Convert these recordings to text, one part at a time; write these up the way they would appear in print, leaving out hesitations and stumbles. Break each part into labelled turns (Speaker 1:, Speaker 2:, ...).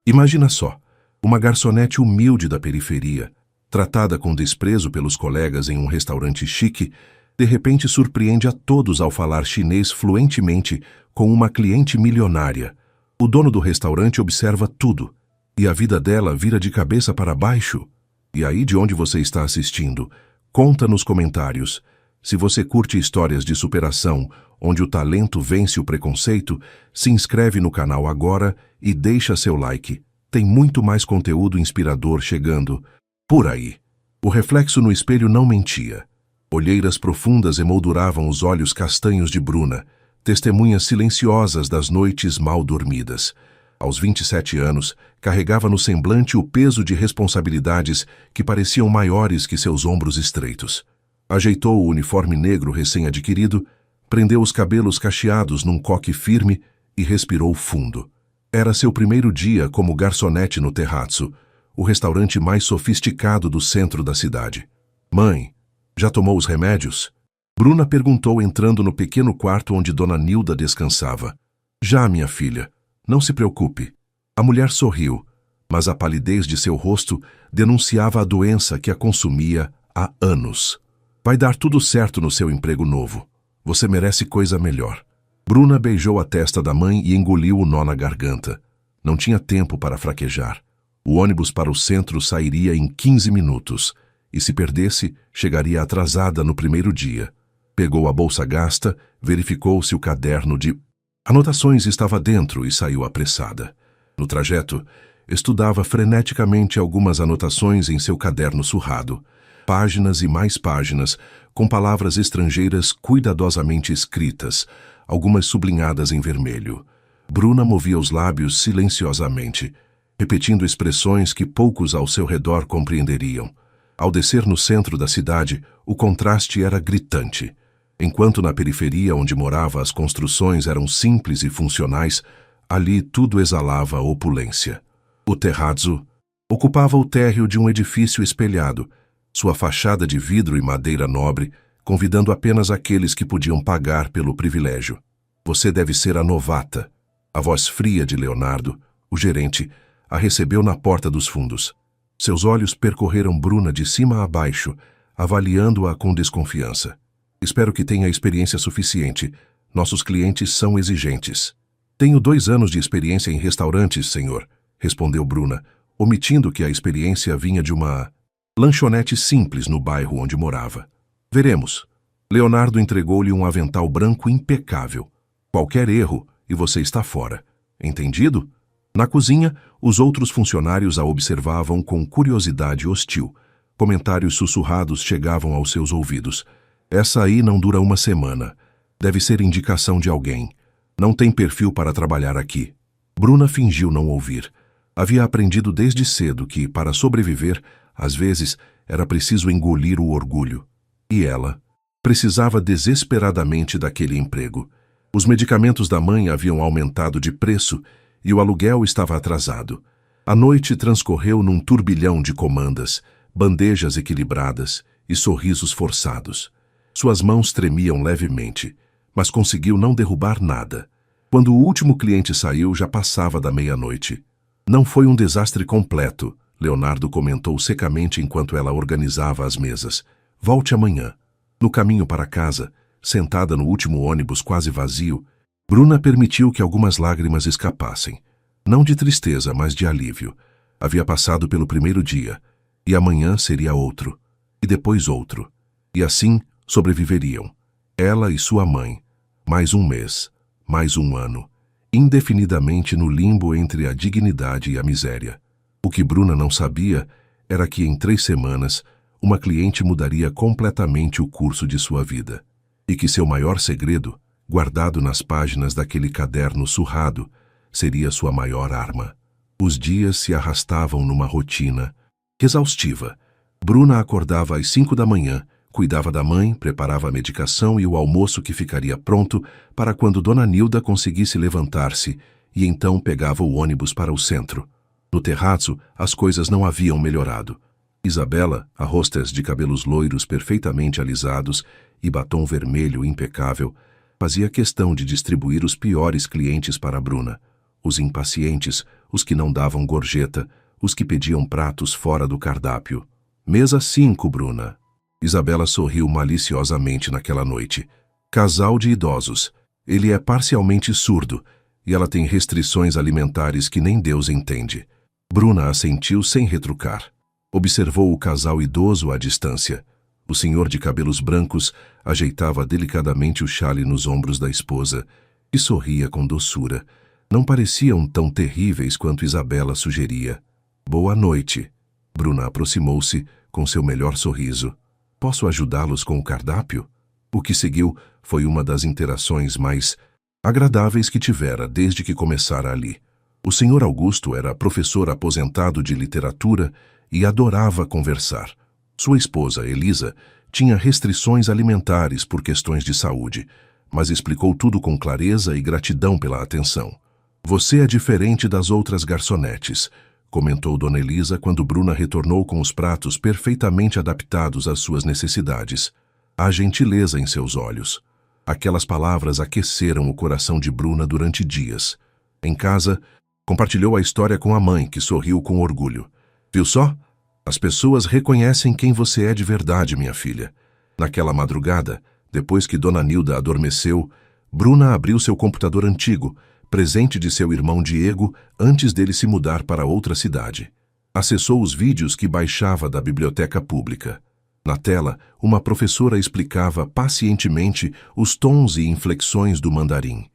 Speaker 1: Imagina só, uma garçonete humilde da periferia, tratada com desprezo pelos colegas em um restaurante chique, de repente surpreende a todos ao falar chinês fluentemente com uma cliente milionária. O dono do restaurante observa tudo, e a vida dela vira de cabeça para baixo. E aí, de onde você está assistindo? Conta nos comentários. Se você curte histórias de superação, onde o talento vence o preconceito, se inscreve no canal agora e deixa seu like. Tem muito mais conteúdo inspirador chegando por aí. O reflexo no espelho não mentia. Olheiras profundas emolduravam os olhos castanhos de Bruna, testemunhas silenciosas das noites mal dormidas. Aos 27 anos, carregava no semblante o peso de responsabilidades que pareciam maiores que seus ombros estreitos. Ajeitou o uniforme negro recém-adquirido, prendeu os cabelos cacheados num coque firme e respirou fundo. Era seu primeiro dia como garçonete no Terrazzo, o restaurante mais sofisticado do centro da cidade. Mãe, já tomou os remédios? Bruna perguntou entrando no pequeno quarto onde Dona Nilda descansava. Já, minha filha. Não se preocupe. A mulher sorriu, mas a palidez de seu rosto denunciava a doença que a consumia há anos. Vai dar tudo certo no seu emprego novo. Você merece coisa melhor. Bruna beijou a testa da mãe e engoliu o nó na garganta. Não tinha tempo para fraquejar. O ônibus para o centro sairia em 15 minutos, e se perdesse, chegaria atrasada no primeiro dia. Pegou a bolsa gasta, verificou se o caderno de anotações estava dentro e saiu apressada. No trajeto, estudava freneticamente algumas anotações em seu caderno surrado. Páginas e mais páginas, com palavras estrangeiras cuidadosamente escritas, algumas sublinhadas em vermelho. Bruna movia os lábios silenciosamente, repetindo expressões que poucos ao seu redor compreenderiam. Ao descer no centro da cidade, o contraste era gritante. Enquanto na periferia onde morava as construções eram simples e funcionais, ali tudo exalava opulência. O Terrazzo ocupava o térreo de um edifício espelhado, sua fachada de vidro e madeira nobre, convidando apenas aqueles que podiam pagar pelo privilégio. Você deve ser a novata. A voz fria de Leonardo, o gerente, a recebeu na porta dos fundos. Seus olhos percorreram Bruna de cima a baixo, avaliando-a com desconfiança. Espero que tenha experiência suficiente. Nossos clientes são exigentes. Tenho 2 anos de experiência em restaurantes, senhor, respondeu Bruna, omitindo que a experiência vinha de uma lanchonete simples no bairro onde morava. Veremos. Leonardo entregou-lhe um avental branco impecável. Qualquer erro e você está fora. Entendido? Na cozinha, os outros funcionários a observavam com curiosidade hostil. Comentários sussurrados chegavam aos seus ouvidos. Essa aí não dura uma semana. Deve ser indicação de alguém. Não tem perfil para trabalhar aqui. Bruna fingiu não ouvir. Havia aprendido desde cedo que, para sobreviver, às vezes, era preciso engolir o orgulho. E ela precisava desesperadamente daquele emprego. Os medicamentos da mãe haviam aumentado de preço e o aluguel estava atrasado. A noite transcorreu num turbilhão de comandas, bandejas equilibradas e sorrisos forçados. Suas mãos tremiam levemente, mas conseguiu não derrubar nada. Quando o último cliente saiu, já passava da meia-noite. Não foi um desastre completo, Leonardo comentou secamente enquanto ela organizava as mesas. Volte amanhã. No caminho para casa, sentada no último ônibus quase vazio, Bruna permitiu que algumas lágrimas escapassem. Não de tristeza, mas de alívio. Havia passado pelo primeiro dia, e amanhã seria outro, e depois outro. E assim sobreviveriam, ela e sua mãe, mais um mês, mais um ano, indefinidamente no limbo entre a dignidade e a miséria. O que Bruna não sabia era que em 3 semanas, uma cliente mudaria completamente o curso de sua vida, e que seu maior segredo, guardado nas páginas daquele caderno surrado, seria sua maior arma. Os dias se arrastavam numa rotina exaustiva. Bruna acordava às 5 da manhã, cuidava da mãe, preparava a medicação e o almoço que ficaria pronto para quando Dona Nilda conseguisse levantar-se, e então pegava o ônibus para o centro. No Terrazzo, as coisas não haviam melhorado. Isabela, a hostess de cabelos loiros perfeitamente alisados e batom vermelho impecável, fazia questão de distribuir os piores clientes para Bruna. os impacientes, os que não davam gorjeta, os que pediam pratos fora do cardápio. Mesa 5, Bruna. Isabela sorriu maliciosamente naquela noite. Casal de idosos. Ele é parcialmente surdo e ela tem restrições alimentares que nem Deus entende. Bruna assentiu sem retrucar. Observou o casal idoso à distância. O senhor de cabelos brancos ajeitava delicadamente o xale nos ombros da esposa e sorria com doçura. Não pareciam tão terríveis quanto Isabela sugeria. Boa noite. Bruna aproximou-se com seu melhor sorriso. Posso ajudá-los com o cardápio? O que seguiu foi uma das interações mais agradáveis que tivera desde que começara ali. O senhor Augusto era professor aposentado de literatura e adorava conversar. Sua esposa, Elisa, tinha restrições alimentares por questões de saúde, mas explicou tudo com clareza e gratidão pela atenção. Você é diferente das outras garçonetes, comentou Dona Elisa quando Bruna retornou com os pratos perfeitamente adaptados às suas necessidades. Há gentileza em seus olhos. Aquelas palavras aqueceram o coração de Bruna durante dias. Em casa, compartilhou a história com a mãe, que sorriu com orgulho. Viu só? As pessoas reconhecem quem você é de verdade, minha filha. Naquela madrugada, depois que Dona Nilda adormeceu, Bruna abriu seu computador antigo, presente de seu irmão Diego, antes dele se mudar para outra cidade. Acessou os vídeos que baixava da biblioteca pública. Na tela, uma professora explicava pacientemente os tons e inflexões do mandarim.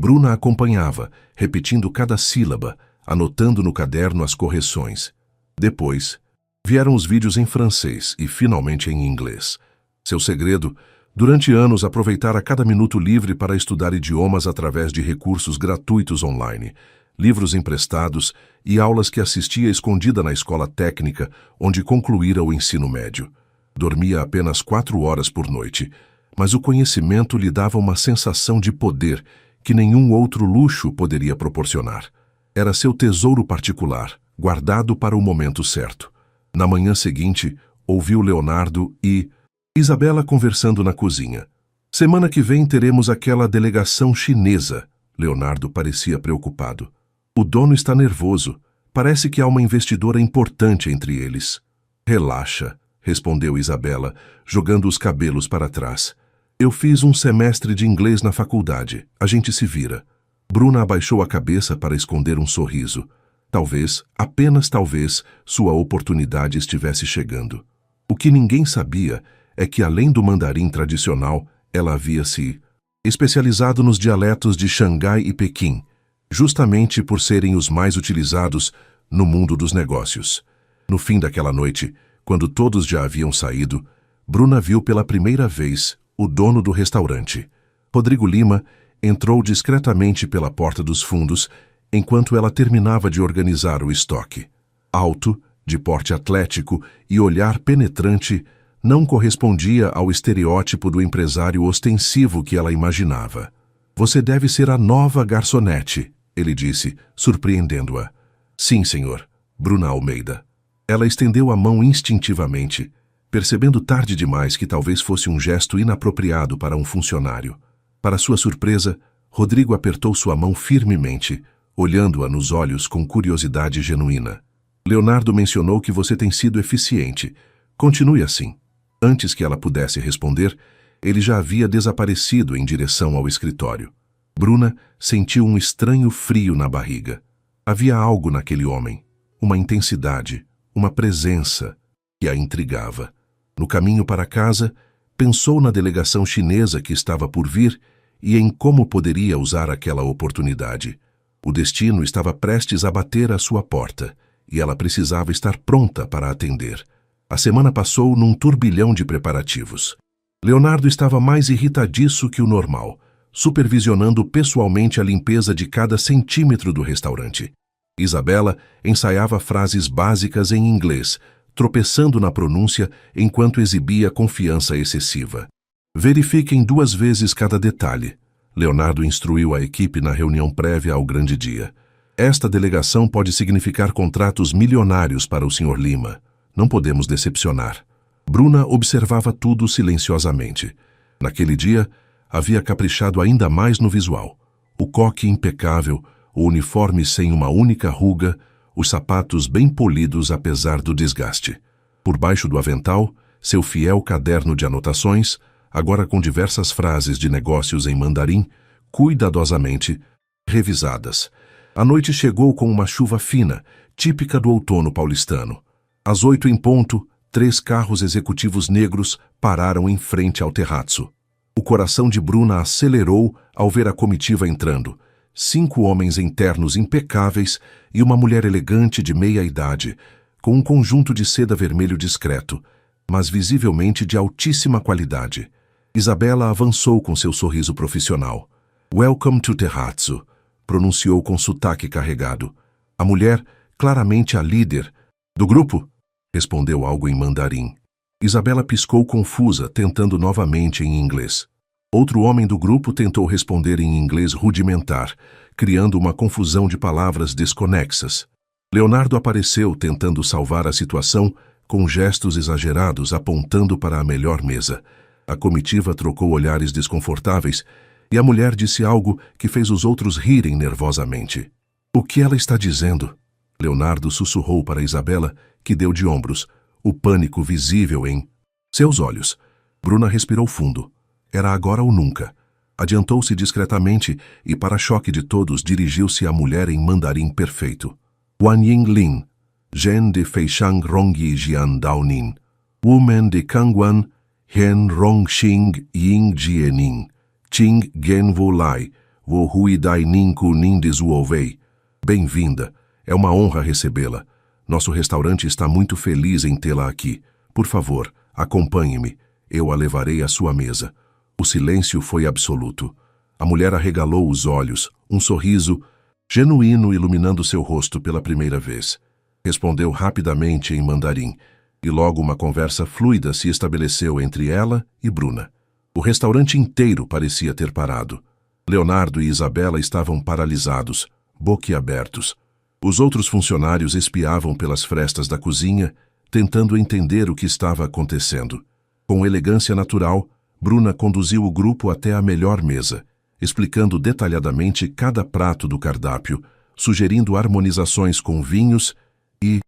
Speaker 1: Bruna acompanhava, repetindo cada sílaba, anotando no caderno as correções. Depois, vieram os vídeos em francês e, finalmente, em inglês. Seu segredo, durante anos, aproveitara cada minuto livre para estudar idiomas através de recursos gratuitos online, livros emprestados e aulas que assistia escondida na escola técnica, onde concluíra o ensino médio. Dormia apenas 4 horas por noite, mas o conhecimento lhe dava uma sensação de poder que nenhum outro luxo poderia proporcionar. Era seu tesouro particular, guardado para o momento certo. Na manhã seguinte, ouviu Leonardo e Isabela conversando na cozinha. Semana que vem teremos aquela delegação chinesa. Leonardo parecia preocupado. O dono está nervoso. Parece que há uma investidora importante entre eles. Relaxa, respondeu Isabela, jogando os cabelos para trás. Eu fiz um semestre de inglês na faculdade. A gente se vira. Bruna abaixou a cabeça para esconder um sorriso. Talvez, apenas talvez, sua oportunidade estivesse chegando. O que ninguém sabia é que, além do mandarim tradicional, ela havia se especializado nos dialetos de Xangai e Pequim, justamente por serem os mais utilizados no mundo dos negócios. No fim daquela noite, quando todos já haviam saído, Bruna viu pela primeira vez o dono do restaurante. Rodrigo Lima entrou discretamente pela porta dos fundos enquanto ela terminava de organizar o estoque. Alto, de porte atlético e olhar penetrante, não correspondia ao estereótipo do empresário ostensivo que ela imaginava. Você deve ser a nova garçonete, ele disse, surpreendendo-a. Sim, senhor. Bruna Almeida. Ela estendeu a mão instintivamente, percebendo tarde demais que talvez fosse um gesto inapropriado para um funcionário. Para sua surpresa, Rodrigo apertou sua mão firmemente, olhando-a nos olhos com curiosidade genuína. Leonardo mencionou que você tem sido eficiente. Continue assim. Antes que ela pudesse responder, ele já havia desaparecido em direção ao escritório. Bruna sentiu um estranho frio na barriga. Havia algo naquele homem, uma intensidade, uma presença que a intrigava. No caminho para casa, pensou na delegação chinesa que estava por vir e em como poderia usar aquela oportunidade. O destino estava prestes a bater à sua porta e ela precisava estar pronta para atender. A semana passou num turbilhão de preparativos. Leonardo estava mais irritadiço que o normal, supervisionando pessoalmente a limpeza de cada centímetro do restaurante. Isabela ensaiava frases básicas em inglês, tropeçando na pronúncia enquanto exibia confiança excessiva. Verifiquem 2 vezes cada detalhe. Leonardo instruiu a equipe na reunião prévia ao grande dia. Esta delegação pode significar contratos milionários para o Sr. Lima. Não podemos decepcionar. Bruna observava tudo silenciosamente. Naquele dia, havia caprichado ainda mais no visual. O coque impecável, o uniforme sem uma única ruga, os sapatos bem polidos apesar do desgaste. Por baixo do avental, seu fiel caderno de anotações, agora com diversas frases de negócios em mandarim, cuidadosamente revisadas. A noite chegou com uma chuva fina, típica do outono paulistano. Às 8 em ponto, 3 carros executivos negros pararam em frente ao terrazzo. O coração de Bruna acelerou ao ver a comitiva entrando. 5 homens em ternos impecáveis e uma mulher elegante de meia-idade, com um conjunto de seda vermelho discreto, mas visivelmente de altíssima qualidade. Isabela avançou com seu sorriso profissional. "Welcome to Terrazzo", pronunciou com sotaque carregado. A mulher, claramente a líder do grupo, respondeu algo em mandarim. Isabela piscou confusa, tentando novamente em inglês. Outro homem do grupo tentou responder em inglês rudimentar, criando uma confusão de palavras desconexas. Leonardo apareceu tentando salvar a situação com gestos exagerados apontando para a melhor mesa. A comitiva trocou olhares desconfortáveis e a mulher disse algo que fez os outros rirem nervosamente. "O que ela está dizendo?" Leonardo sussurrou para Isabela, que deu de ombros, o pânico visível em seus olhos. Bruna respirou fundo. Era agora ou nunca. Adiantou-se discretamente e, para choque de todos, dirigiu-se à mulher em mandarim perfeito. "Wan Yinglin, Gen de Feishang Rongyi Jian Daonin, Woman de Kangwan, Hen Rong Xing Ying Jienin, Ting Gen Wu Lai, Wo Hui Dai Nin Ku Nin de Zuovei." "Bem-vinda. É uma honra recebê-la. Nosso restaurante está muito feliz em tê-la aqui. Por favor, acompanhe-me. Eu a levarei à sua mesa." O silêncio foi absoluto. A mulher arregalou os olhos, um sorriso genuíno iluminando seu rosto pela primeira vez. Respondeu rapidamente em mandarim, e logo uma conversa fluida se estabeleceu entre ela e Bruna. O restaurante inteiro parecia ter parado. Leonardo e Isabela estavam paralisados, boquiabertos. Os outros funcionários espiavam pelas frestas da cozinha, tentando entender o que estava acontecendo. Com elegância natural, Bruna conduziu o grupo até a melhor mesa, explicando detalhadamente cada prato do cardápio, sugerindo harmonizações com vinhos e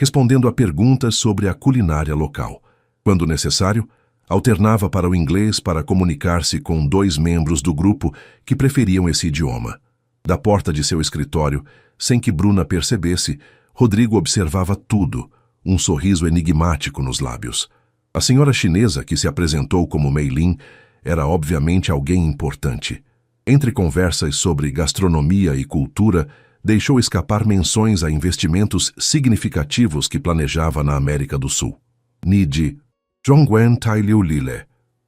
Speaker 1: respondendo a perguntas sobre a culinária local. Quando necessário, alternava para o inglês para comunicar-se com 2 membros do grupo que preferiam esse idioma. Da porta de seu escritório, sem que Bruna percebesse, Rodrigo observava tudo, um sorriso enigmático nos lábios. A senhora chinesa, que se apresentou como Mei Lin, era obviamente alguém importante. Entre conversas sobre gastronomia e cultura, deixou escapar menções a investimentos significativos que planejava na América do Sul. Ni de Zhongwen Tai Liu Lile,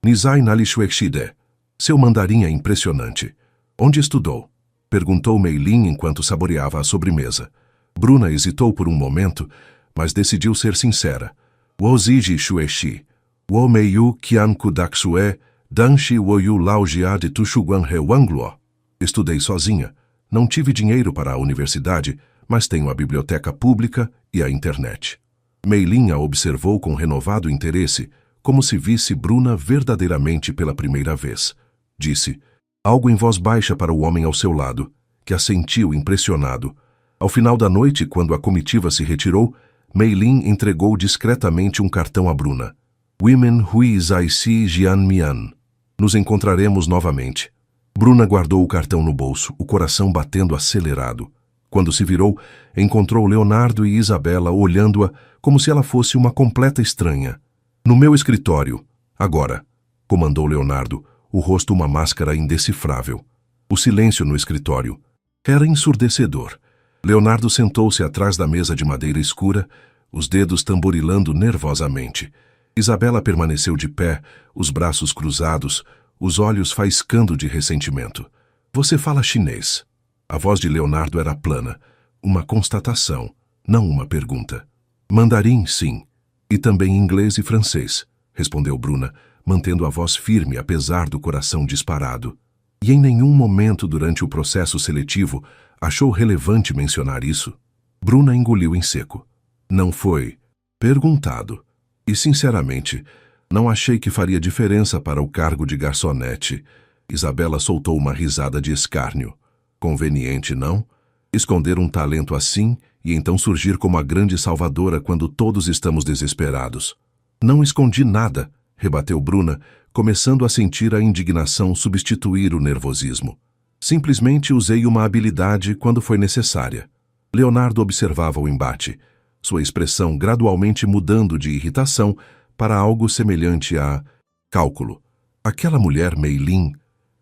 Speaker 1: Nizai Nali Shuexide. Seu mandarim é impressionante. Onde estudou? Perguntou Mei Lin enquanto saboreava a sobremesa. Bruna hesitou por um momento, mas decidiu ser sincera. "Wo ziji shueshi, wo meiyu qian kudaksue, danshi wo yu lao jia de tushuguan he wangluo." Estudei sozinha. Não tive dinheiro para a universidade, mas tenho a biblioteca pública e a internet. Mei Lin a observou com renovado interesse, como se visse Bruna verdadeiramente pela primeira vez. Disse, algo em voz baixa para o homem ao seu lado, que assentiu impressionado. Ao final da noite, quando a comitiva se retirou, Mei Lin entregou discretamente um cartão a Bruna. "Women Hui Zai Si Jian Mian. Nos encontraremos novamente." Bruna guardou o cartão no bolso, o coração batendo acelerado. Quando se virou, encontrou Leonardo e Isabela olhando-a como se ela fosse uma completa estranha. "No meu escritório, agora", comandou Leonardo, o rosto uma máscara indecifrável. O silêncio no escritório era ensurdecedor. Leonardo sentou-se atrás da mesa de madeira escura, os dedos tamborilando nervosamente. Isabela permaneceu de pé, os braços cruzados, os olhos faiscando de ressentimento. "Você fala chinês?" A voz de Leonardo era plana, uma constatação, não uma pergunta. "Mandarim, sim. E também inglês e francês", respondeu Bruna, mantendo a voz firme apesar do coração disparado. E em nenhum momento durante o processo seletivo achou relevante mencionar isso. Bruna engoliu em seco. "Não foi perguntado. E, sinceramente, não achei que faria diferença para o cargo de garçonete." Isabela soltou uma risada de escárnio. "Conveniente, não? Esconder um talento assim e então surgir como a grande salvadora quando todos estamos desesperados. Não escondi nada, rebateu Bruna, começando a sentir a indignação substituir o nervosismo. Simplesmente usei uma habilidade quando foi necessária. Leonardo observava o embate, sua expressão gradualmente mudando de irritação para algo semelhante a cálculo. Aquela mulher, Mei Lin,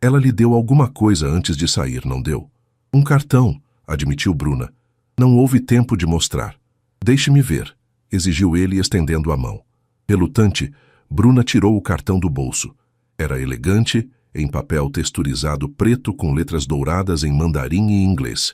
Speaker 1: ela lhe deu alguma coisa antes de sair, não deu? Um cartão, admitiu Bruna. Não houve tempo de mostrar. Deixe-me ver, exigiu ele estendendo a mão. Relutante, Bruna tirou o cartão do bolso. Era elegante, em papel texturizado preto com letras douradas em mandarim e inglês.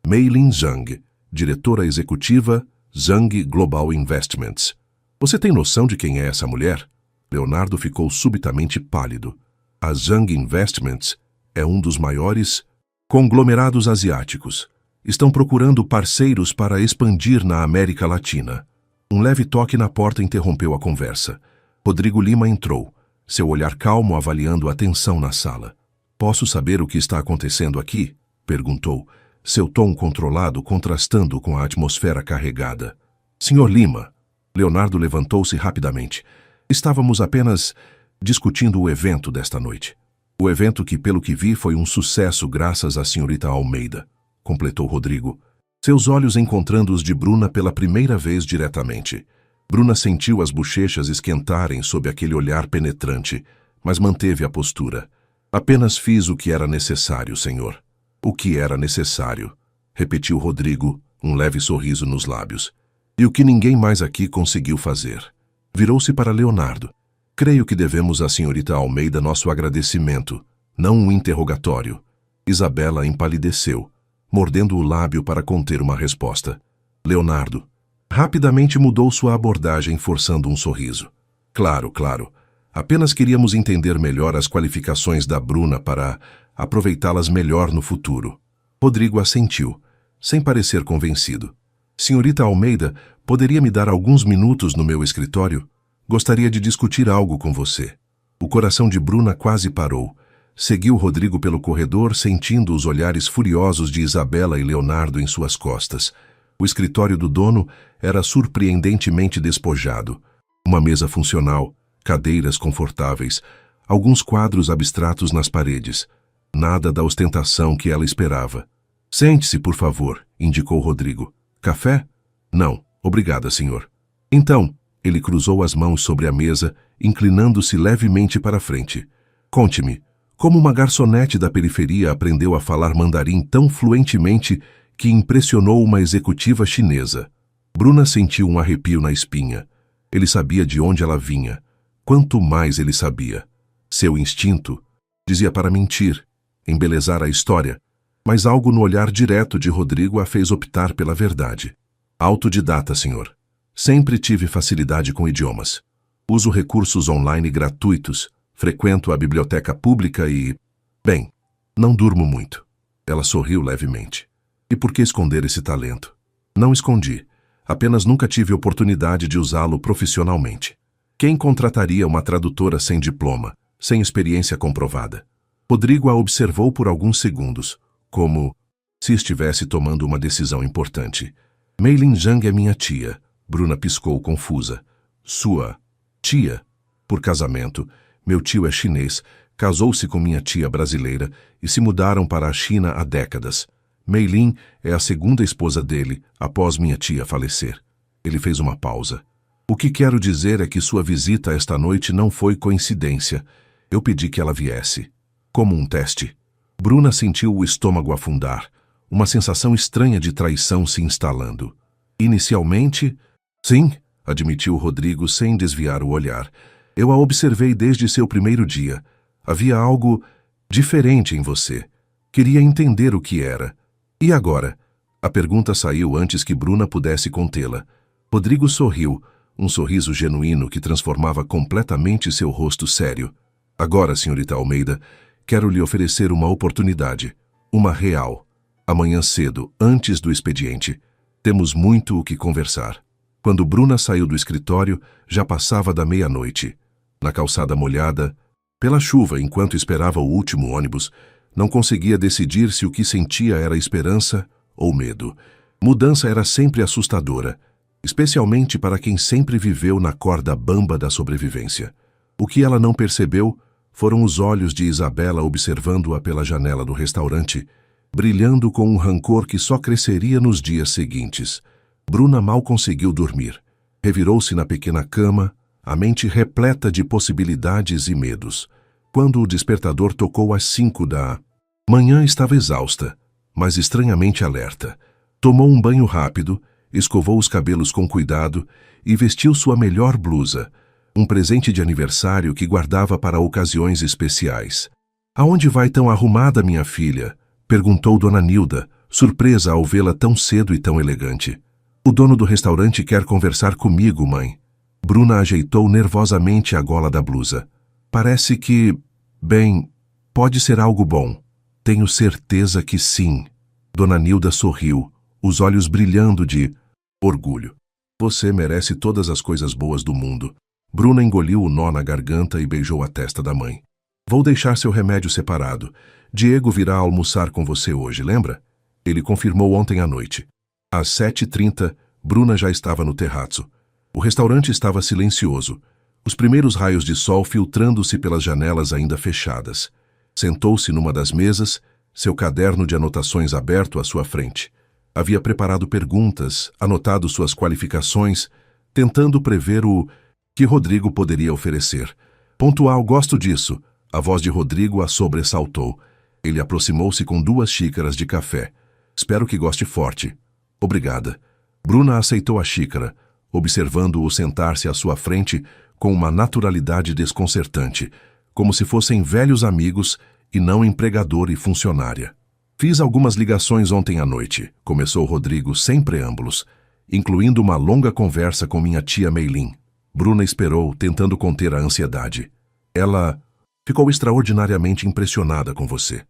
Speaker 1: Mei Lin Zhang, diretora executiva, Zhang Global Investments. Você tem noção de quem é essa mulher? Leonardo ficou subitamente pálido. A Zhang Investments é um dos maiores conglomerados asiáticos. Estão procurando parceiros para expandir na América Latina. Um leve toque na porta interrompeu a conversa. Rodrigo Lima entrou, seu olhar calmo avaliando a tensão na sala. Posso saber o que está acontecendo aqui? Perguntou, seu tom controlado contrastando com a atmosfera carregada. Senhor Lima. Leonardo levantou-se rapidamente. Estávamos apenas discutindo o evento desta noite. O evento que, pelo que vi, foi um sucesso graças à senhorita Almeida, completou Rodrigo, seus olhos encontrando os de Bruna pela primeira vez diretamente. Bruna sentiu as bochechas esquentarem sob aquele olhar penetrante, mas manteve a postura. Apenas fiz o que era necessário, senhor. O que era necessário, repetiu Rodrigo, um leve sorriso nos lábios. E o que ninguém mais aqui conseguiu fazer. Virou-se para Leonardo. Creio que devemos à senhorita Almeida nosso agradecimento, não um interrogatório. Isabela empalideceu, mordendo o lábio para conter uma resposta. Leonardo rapidamente mudou sua abordagem, forçando um sorriso. Claro, claro. Apenas queríamos entender melhor as qualificações da Bruna para aproveitá-las melhor no futuro. Rodrigo assentiu, sem parecer convencido. Senhorita Almeida, poderia me dar alguns minutos no meu escritório? Gostaria de discutir algo com você. O coração de Bruna quase parou. Seguiu Rodrigo pelo corredor, sentindo os olhares furiosos de Isabela e Leonardo em suas costas. O escritório do dono era surpreendentemente despojado. Uma mesa funcional, cadeiras confortáveis, alguns quadros abstratos nas paredes. Nada da ostentação que ela esperava. Sente-se, por favor, indicou Rodrigo. Café? Não, obrigada, senhor. Então, ele cruzou as mãos sobre a mesa, inclinando-se levemente para a frente. Conte-me, como uma garçonete da periferia aprendeu a falar mandarim tão fluentemente que impressionou uma executiva chinesa. Bruna sentiu um arrepio na espinha. Ele sabia de onde ela vinha. Quanto mais ele sabia. Seu instinto dizia para mentir, embelezar a história, mas algo no olhar direto de Rodrigo a fez optar pela verdade. Autodidata, senhor. Sempre tive facilidade com idiomas. Uso recursos online gratuitos, frequento a biblioteca pública e... Bem, não durmo muito. Ela sorriu levemente. E por que esconder esse talento? Não escondi. Apenas nunca tive oportunidade de usá-lo profissionalmente. Quem contrataria uma tradutora sem diploma, sem experiência comprovada? Rodrigo a observou por alguns segundos, como se estivesse tomando uma decisão importante. Mei Lin Zhang é minha tia. Bruna piscou confusa. Sua tia? Por casamento, meu tio é chinês, casou-se com minha tia brasileira e se mudaram para a China há décadas. Mei Lin é a segunda esposa dele, após minha tia falecer. Ele fez uma pausa. O que quero dizer é que sua visita esta noite não foi coincidência. Eu pedi que ela viesse. Como um teste. Bruna sentiu o estômago afundar, uma sensação estranha de traição se instalando. Inicialmente, sim, admitiu Rodrigo sem desviar o olhar. Eu a observei desde seu primeiro dia. Havia algo diferente em você. Queria entender o que era. E agora? A pergunta saiu antes que Bruna pudesse contê-la. Rodrigo sorriu, um sorriso genuíno que transformava completamente seu rosto sério. Agora, senhorita Almeida, quero lhe oferecer uma oportunidade. Uma real. Amanhã cedo, antes do expediente. Temos muito o que conversar. Quando Bruna saiu do escritório, já passava da meia-noite. Na calçada molhada, pela chuva enquanto esperava o último ônibus, não conseguia decidir se o que sentia era esperança ou medo. Mudança era sempre assustadora, especialmente para quem sempre viveu na corda bamba da sobrevivência. O que ela não percebeu foram os olhos de Isabela observando-a pela janela do restaurante, brilhando com um rancor que só cresceria nos dias seguintes. Bruna mal conseguiu dormir. Revirou-se na pequena cama, a mente repleta de possibilidades e medos. Quando o despertador tocou às 5 da manhã, estava exausta, mas estranhamente alerta. Tomou um banho rápido, escovou os cabelos com cuidado e vestiu sua melhor blusa, um presente de aniversário que guardava para ocasiões especiais. "Aonde vai tão arrumada, minha filha?" perguntou Dona Nilda, surpresa ao vê-la tão cedo e tão elegante. "O dono do restaurante quer conversar comigo, mãe." Bruna ajeitou nervosamente a gola da blusa. "Parece que... bem, pode ser algo bom." "Tenho certeza que sim." Dona Nilda sorriu, os olhos brilhando de orgulho. "Você merece todas as coisas boas do mundo." Bruna engoliu o nó na garganta e beijou a testa da mãe. "Vou deixar seu remédio separado. Diego virá almoçar com você hoje, lembra?" Ele confirmou ontem à noite. Às 7h30, Bruna já estava no terrazzo. O restaurante estava silencioso, os primeiros raios de sol filtrando-se pelas janelas ainda fechadas. Sentou-se numa das mesas, seu caderno de anotações aberto à sua frente. Havia preparado perguntas, anotado suas qualificações, tentando prever o que Rodrigo poderia oferecer. "Pontual, gosto disso." A voz de Rodrigo a sobressaltou. Ele aproximou-se com 2 xícaras de café. "Espero que goste forte." "Obrigada." Bruna aceitou a xícara, observando-o sentar-se à sua frente com uma naturalidade desconcertante, como se fossem velhos amigos e não empregador e funcionária. "Fiz algumas ligações ontem à noite", começou Rodrigo sem preâmbulos, incluindo uma longa conversa com minha tia Meilin. Bruna esperou, tentando conter a ansiedade. "Ela ficou extraordinariamente impressionada com você.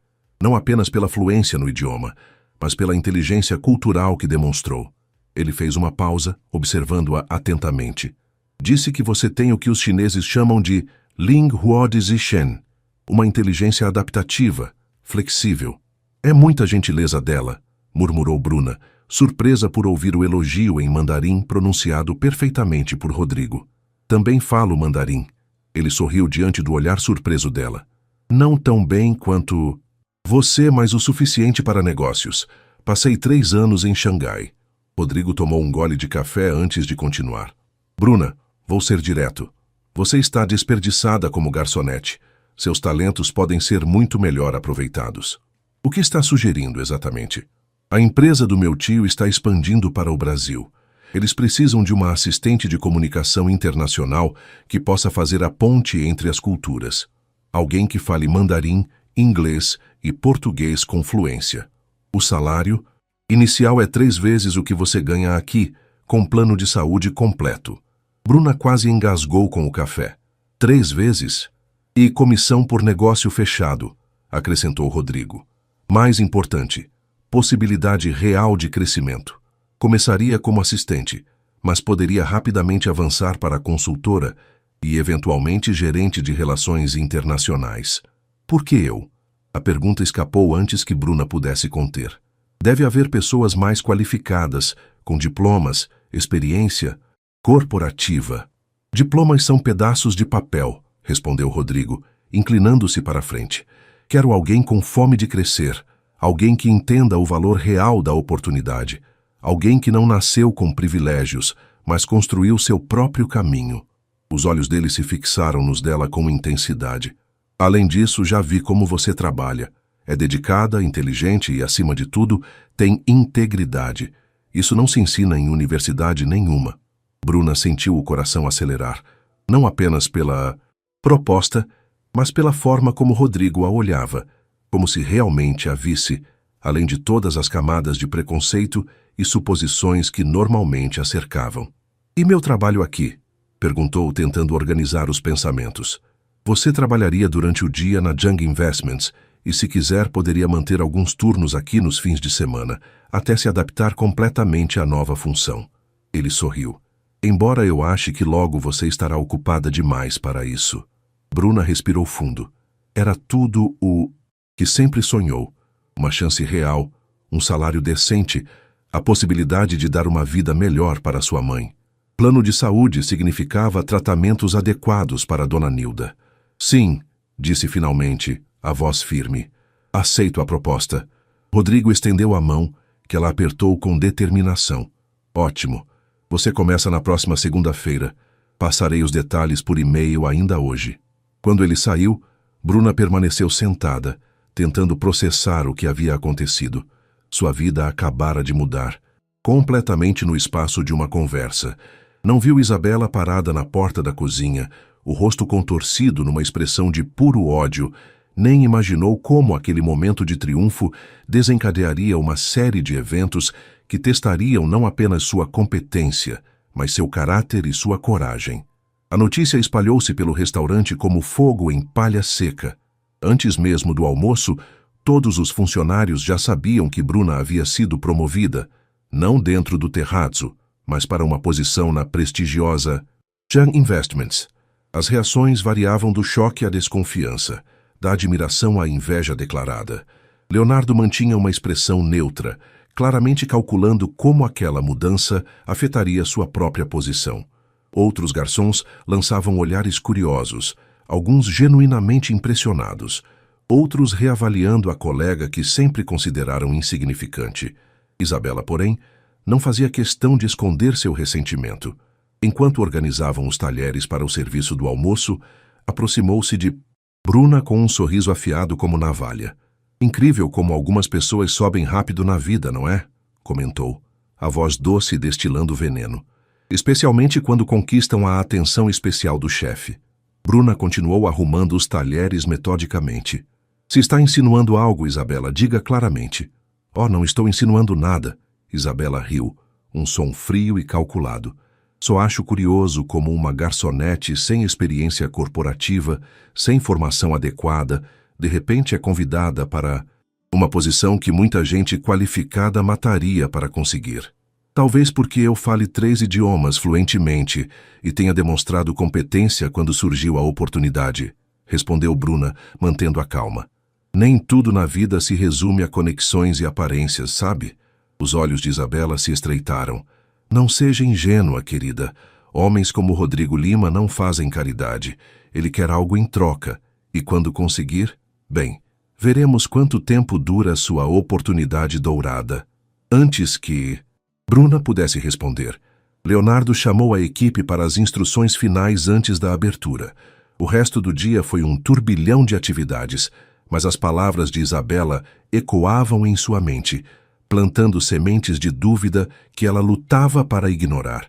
Speaker 1: Não apenas pela fluência no idioma, mas pela inteligência cultural que demonstrou." Ele fez uma pausa, observando-a atentamente. "Disse que você tem o que os chineses chamam de Ling Huo Zixen, uma inteligência adaptativa, flexível." "É muita gentileza dela", murmurou Bruna, surpresa por ouvir o elogio em mandarim pronunciado perfeitamente por Rodrigo. "Também falo mandarim." Ele sorriu diante do olhar surpreso dela. "Não tão bem quanto você, mas o suficiente para negócios. Passei 3 anos em Xangai." Rodrigo tomou um gole de café antes de continuar. "Bruna, vou ser direto. Você está desperdiçada como garçonete. Seus talentos podem ser muito melhor aproveitados." "O que está sugerindo exatamente?" "A empresa do meu tio está expandindo para o Brasil. Eles precisam de uma assistente de comunicação internacional que possa fazer a ponte entre as culturas. Alguém que fale mandarim, inglês e português com fluência. O salário inicial é 3 vezes o que você ganha aqui, com plano de saúde completo." Bruna quase engasgou com o café. 3 vezes? "E comissão por negócio fechado", acrescentou Rodrigo. "Mais importante, possibilidade real de crescimento. Começaria como assistente, mas poderia rapidamente avançar para consultora e, eventualmente, gerente de relações internacionais." "Por que eu?" A pergunta escapou antes que Bruna pudesse conter. "Deve haver pessoas mais qualificadas, com diplomas, experiência corporativa." "Diplomas são pedaços de papel", respondeu Rodrigo, inclinando-se para a frente. "Quero alguém com fome de crescer, alguém que entenda o valor real da oportunidade, alguém que não nasceu com privilégios, mas construiu seu próprio caminho." Os olhos dele se fixaram nos dela com intensidade. "Além disso, já vi como você trabalha. É dedicada, inteligente e, acima de tudo, tem integridade. Isso não se ensina em universidade nenhuma." Bruna sentiu o coração acelerar, não apenas pela proposta, mas pela forma como Rodrigo a olhava, como se realmente a visse, além de todas as camadas de preconceito e suposições que normalmente a cercavam. "E meu trabalho aqui?" perguntou, tentando organizar os pensamentos. "Você trabalharia durante o dia na Jung Investments e, se quiser, poderia manter alguns turnos aqui nos fins de semana, até se adaptar completamente à nova função." Ele sorriu. "Embora eu ache que logo você estará ocupada demais para isso." Bruna respirou fundo. Era tudo o que sempre sonhou. Uma chance real, um salário decente, a possibilidade de dar uma vida melhor para sua mãe. Plano de saúde significava tratamentos adequados para Dona Nilda. Sim, disse finalmente, a voz firme. Aceito a proposta. Rodrigo estendeu a mão, que ela apertou com determinação. Ótimo. Você começa na próxima segunda-feira. Passarei os detalhes por e-mail ainda hoje. Quando ele saiu, Bruna permaneceu sentada, tentando processar o que havia acontecido. Sua vida acabara de mudar, completamente no espaço de uma conversa. Não viu Isabela parada na porta da cozinha, o rosto contorcido numa expressão de puro ódio, nem imaginou como aquele momento de triunfo desencadearia uma série de eventos que testariam não apenas sua competência, mas seu caráter e sua coragem. A notícia espalhou-se pelo restaurante como fogo em palha seca. Antes mesmo do almoço, todos os funcionários já sabiam que Bruna havia sido promovida, não dentro do terrazzo, mas para uma posição na prestigiosa Jung Investments. As reações variavam do choque à desconfiança, da admiração à inveja declarada. Leonardo mantinha uma expressão neutra, claramente calculando como aquela mudança afetaria sua própria posição. Outros garçons lançavam olhares curiosos, alguns genuinamente impressionados, outros reavaliando a colega que sempre consideraram insignificante. Isabela, porém, não fazia questão de esconder seu ressentimento. Enquanto organizavam os talheres para o serviço do almoço, aproximou-se de Bruna com um sorriso afiado como navalha. Incrível como algumas pessoas sobem rápido na vida, não é? Comentou, a voz doce destilando veneno. Especialmente quando conquistam a atenção especial do chefe. Bruna continuou arrumando os talheres metodicamente. Se está insinuando algo, Isabela, diga claramente. Oh, não estou insinuando nada. Isabela riu, um som frio e calculado. Só acho curioso como uma garçonete sem experiência corporativa, sem formação adequada, de repente é convidada para uma posição que muita gente qualificada mataria para conseguir. Talvez porque eu fale 3 idiomas fluentemente e tenha demonstrado competência quando surgiu a oportunidade, respondeu Bruna, mantendo a calma. Nem tudo na vida se resume a conexões e aparências, sabe? Os olhos de Isabela se estreitaram. Não seja ingênua, querida. Homens como Rodrigo Lima não fazem caridade. Ele quer algo em troca. E quando conseguir, bem, veremos quanto tempo dura sua oportunidade dourada. Antes que Bruna pudesse responder, Leonardo chamou a equipe para as instruções finais antes da abertura. O resto do dia foi um turbilhão de atividades, mas as palavras de Isabela ecoavam em sua mente, plantando sementes de dúvida que ela lutava para ignorar.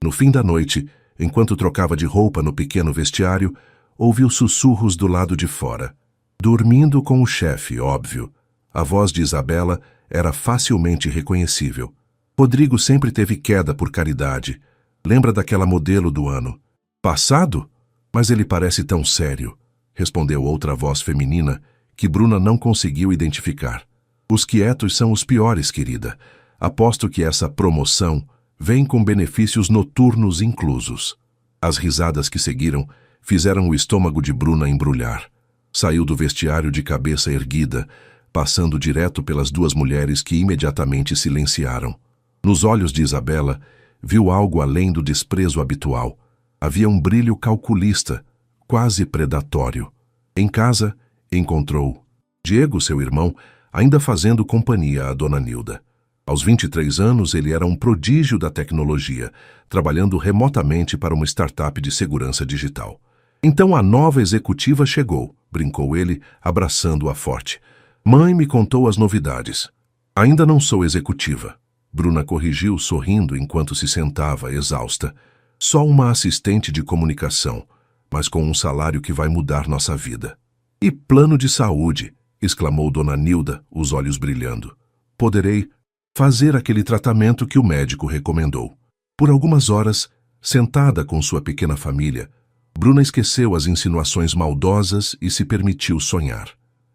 Speaker 1: No fim da noite, enquanto trocava de roupa no pequeno vestiário, ouviu sussurros do lado de fora. Dormindo com o chefe, óbvio. A voz de Isabela era facilmente reconhecível. Rodrigo sempre teve queda por caridade. Lembra daquela modelo do ano passado? Mas ele parece tão sério, respondeu outra voz feminina que Bruna não conseguiu identificar. Os quietos são os piores, querida. Aposto que essa promoção vem com benefícios noturnos inclusos. As risadas que seguiram fizeram o estômago de Bruna embrulhar. Saiu do vestiário de cabeça erguida, passando direto pelas 2 mulheres que imediatamente silenciaram. Nos olhos de Isabela, viu algo além do desprezo habitual. Havia um brilho calculista, quase predatório. Em casa, encontrou Diego, seu irmão, ainda fazendo companhia a Dona Nilda. Aos 23 anos, ele era um prodígio da tecnologia, trabalhando remotamente para uma startup de segurança digital. Então a nova executiva chegou, brincou ele, abraçando-a forte. Mãe me contou as novidades. Ainda não sou executiva. Bruna corrigiu, sorrindo enquanto se sentava, exausta. Só uma assistente de comunicação, mas com um salário que vai mudar nossa vida. E plano de saúde, exclamou Dona Nilda, os olhos brilhando. Poderei fazer aquele tratamento que o médico recomendou. Por algumas horas, sentada com sua pequena família, Bruna esqueceu as insinuações maldosas e se permitiu sonhar.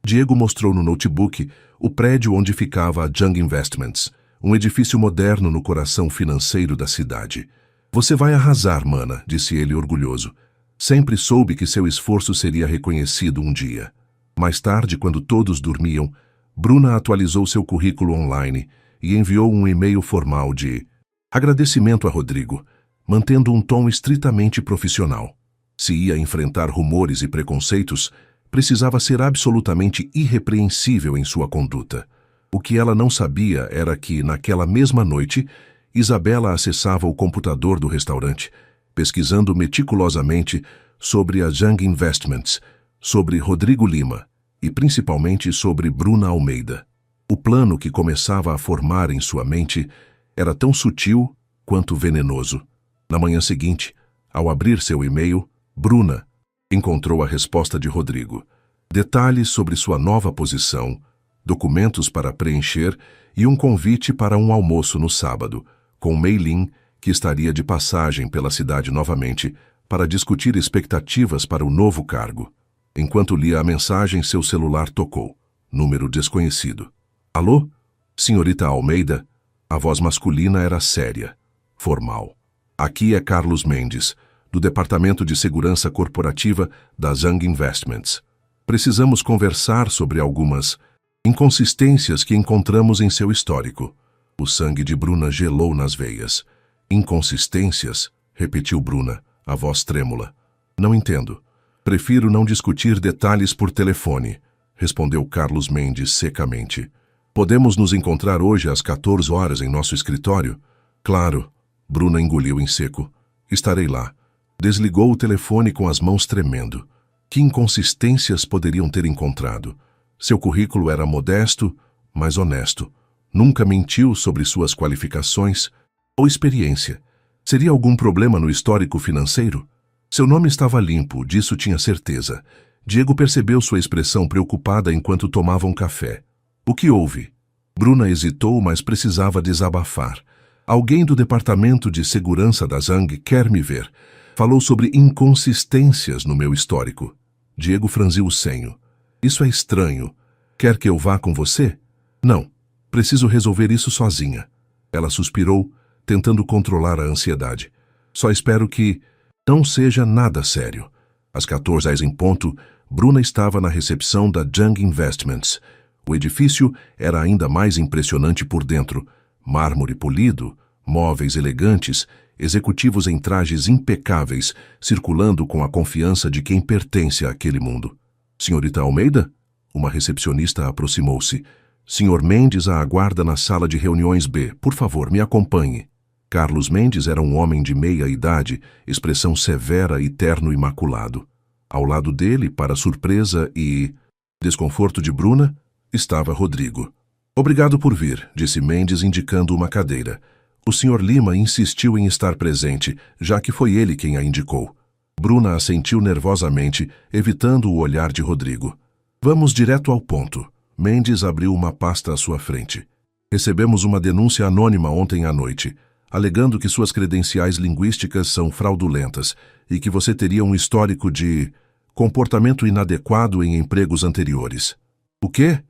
Speaker 1: Diego mostrou no notebook o prédio onde ficava a Jung Investments, um edifício moderno no coração financeiro da cidade. Você vai arrasar, mana, disse ele orgulhoso. Sempre soube que seu esforço seria reconhecido um dia. Mais tarde, quando todos dormiam, Bruna atualizou seu currículo online e enviou um e-mail formal de agradecimento a Rodrigo, mantendo um tom estritamente profissional. Se ia enfrentar rumores e preconceitos, precisava ser absolutamente irrepreensível em sua conduta. O que ela não sabia era que, naquela mesma noite, Isabela acessava o computador do restaurante, pesquisando meticulosamente sobre a Zhang Investments, sobre Rodrigo Lima e principalmente sobre Bruna Almeida. O plano que começava a formar em sua mente era tão sutil quanto venenoso. Na manhã seguinte, ao abrir seu e-mail, Bruna encontrou a resposta de Rodrigo. Detalhes sobre sua nova posição, documentos para preencher e um convite para um almoço no sábado, com Mei Lin, que estaria de passagem pela cidade novamente, para discutir expectativas para o novo cargo. Enquanto lia a mensagem, seu celular tocou. Número desconhecido. Alô? Senhorita Almeida? A voz masculina era séria, formal. Aqui é Carlos Mendes, do Departamento de Segurança Corporativa da Zhang Investments. Precisamos conversar sobre algumas inconsistências que encontramos em seu histórico. O sangue de Bruna gelou nas veias. Inconsistências? Repetiu Bruna, a voz trêmula. Não entendo. Prefiro não discutir detalhes por telefone, respondeu Carlos Mendes secamente. Podemos nos encontrar hoje às 14 horas em nosso escritório? Claro. Bruna engoliu em seco. Estarei lá. Desligou o telefone com as mãos tremendo. Que inconsistências poderiam ter encontrado? Seu currículo era modesto, mas honesto. Nunca mentiu sobre suas qualificações ou experiência. Seria algum problema no histórico financeiro? Seu nome estava limpo, disso tinha certeza. Diego percebeu sua expressão preocupada enquanto tomavam café. O que houve? Bruna hesitou, mas precisava desabafar. Alguém do Departamento de Segurança da Zhang quer me ver. Falou sobre inconsistências no meu histórico. Diego franziu o senho. Isso é estranho. Quer que eu vá com você? Não. Preciso resolver isso sozinha. Ela suspirou, tentando controlar a ansiedade. Só espero que não seja nada sério. Às 14h em ponto, Bruna estava na recepção da Zhang Investments. O edifício era ainda mais impressionante por dentro. Mármore polido, móveis elegantes, executivos em trajes impecáveis, circulando com a confiança de quem pertence àquele mundo. Senhorita Almeida? Uma recepcionista aproximou-se. Senhor Mendes a aguarda na sala de reuniões B. Por favor, me acompanhe. Carlos Mendes era um homem de meia idade, expressão severa e terno imaculado. Ao lado dele, para surpresa e desconforto de Bruna, estava Rodrigo. Obrigado por vir, disse Mendes indicando uma cadeira. O Sr. Lima insistiu em estar presente, já que foi ele quem a indicou. Bruna assentiu nervosamente, evitando o olhar de Rodrigo. Vamos direto ao ponto. Mendes abriu uma pasta à sua frente. Recebemos uma denúncia anônima ontem à noite, alegando que suas credenciais linguísticas são fraudulentas e que você teria um histórico de comportamento inadequado em empregos anteriores. O quê?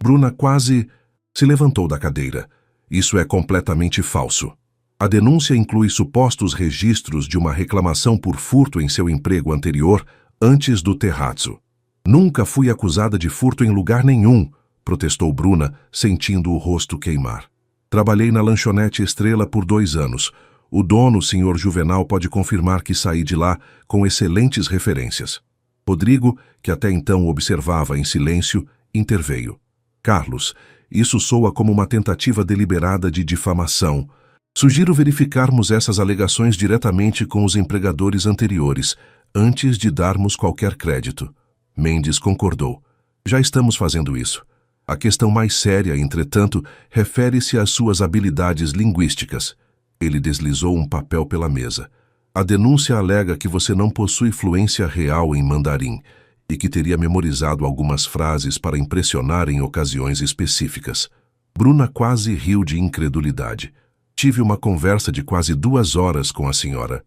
Speaker 1: Bruna quase se levantou da cadeira. Isso é completamente falso. A denúncia inclui supostos registros de uma reclamação por furto em seu emprego anterior antes do terrazzo. Nunca fui acusada de furto em lugar nenhum, protestou Bruna, sentindo o rosto queimar. Trabalhei na lanchonete Estrela por 2 anos. O dono, Sr. Juvenal, pode confirmar que saí de lá com excelentes referências. Rodrigo, que até então observava em silêncio, interveio. Carlos, isso soa como uma tentativa deliberada de difamação. Sugiro verificarmos essas alegações diretamente com os empregadores anteriores, antes de darmos qualquer crédito. Mendes concordou. Já estamos fazendo isso. A questão mais séria, entretanto, refere-se às suas habilidades linguísticas. Ele deslizou um papel pela mesa. A denúncia alega que você não possui fluência real em mandarim e que teria memorizado algumas frases para impressionar em ocasiões específicas. Bruna quase riu de incredulidade. Tive uma conversa de quase 2 horas com a senhora.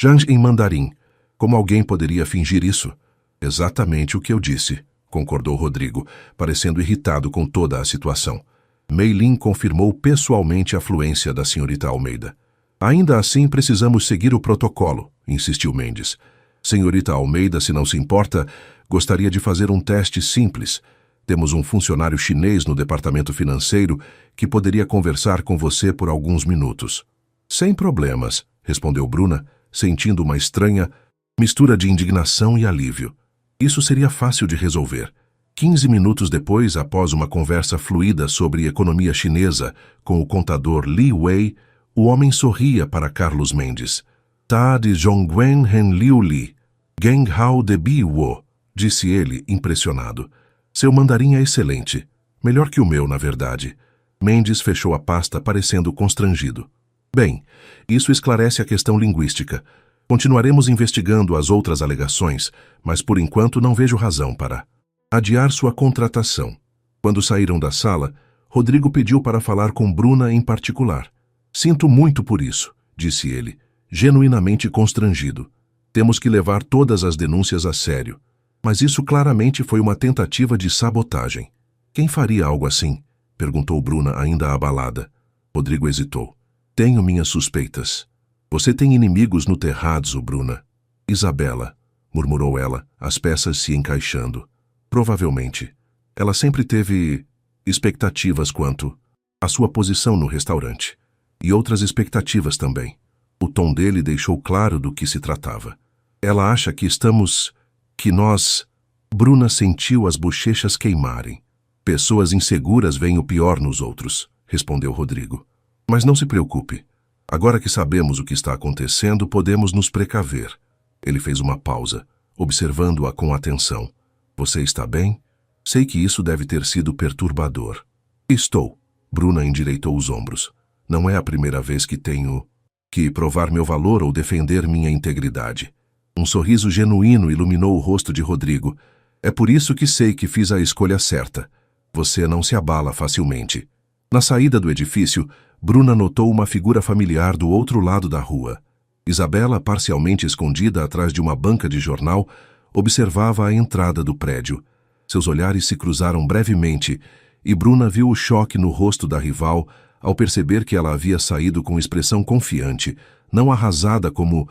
Speaker 1: Zhang em mandarim. Como alguém poderia fingir isso? Exatamente o que eu disse, concordou Rodrigo, parecendo irritado com toda a situação. Mei Lin confirmou pessoalmente a fluência da senhorita Almeida. Ainda assim, precisamos seguir o protocolo, insistiu Mendes. Senhorita Almeida, se não se importa, gostaria de fazer um teste simples. Temos um funcionário chinês no departamento financeiro que poderia conversar com você por alguns minutos. Sem problemas, respondeu Bruna, sentindo uma estranha mistura de indignação e alívio. Isso seria fácil de resolver. 15 minutos depois, após uma conversa fluida sobre economia chinesa com o contador Li Wei, o homem sorria para Carlos Mendes. "Ta de Zhongwen Hen Liu Li, Geng Hao de Bi Wo", disse ele, impressionado. "Seu mandarim é excelente. Melhor que o meu, na verdade." Mendes fechou a pasta, parecendo constrangido. "Bem, isso esclarece a questão linguística. Continuaremos investigando as outras alegações, mas por enquanto não vejo razão para adiar sua contratação." Quando saíram da sala, Rodrigo pediu para falar com Bruna em particular. "Sinto muito por isso", disse ele, genuinamente constrangido. "Temos que levar todas as denúncias a sério. Mas isso claramente foi uma tentativa de sabotagem." "Quem faria algo assim?" perguntou Bruna, ainda abalada. Rodrigo hesitou. "Tenho minhas suspeitas." "Você tem inimigos no terrazzo, Bruna." "Isabela", murmurou ela, as peças se encaixando. "Provavelmente. Ela sempre teve expectativas quanto à sua posição no restaurante. E outras expectativas também." O tom dele deixou claro do que se tratava. "Ela acha que nós..." Bruna sentiu as bochechas queimarem. "Pessoas inseguras veem o pior nos outros", respondeu Rodrigo. "Mas não se preocupe. Agora que sabemos o que está acontecendo, podemos nos precaver." Ele fez uma pausa, observando-a com atenção. "Você está bem? Sei que isso deve ter sido perturbador." "Estou." Bruna endireitou os ombros. "Não é a primeira vez que tenho que provar meu valor ou defender minha integridade." Um sorriso genuíno iluminou o rosto de Rodrigo. "É por isso que sei que fiz a escolha certa. Você não se abala facilmente." Na saída do edifício, Bruna notou uma figura familiar do outro lado da rua. Isabela, parcialmente escondida atrás de uma banca de jornal, observava a entrada do prédio. Seus olhares se cruzaram brevemente e Bruna viu o choque no rosto da rival ao perceber que ela havia saído com expressão confiante, não arrasada como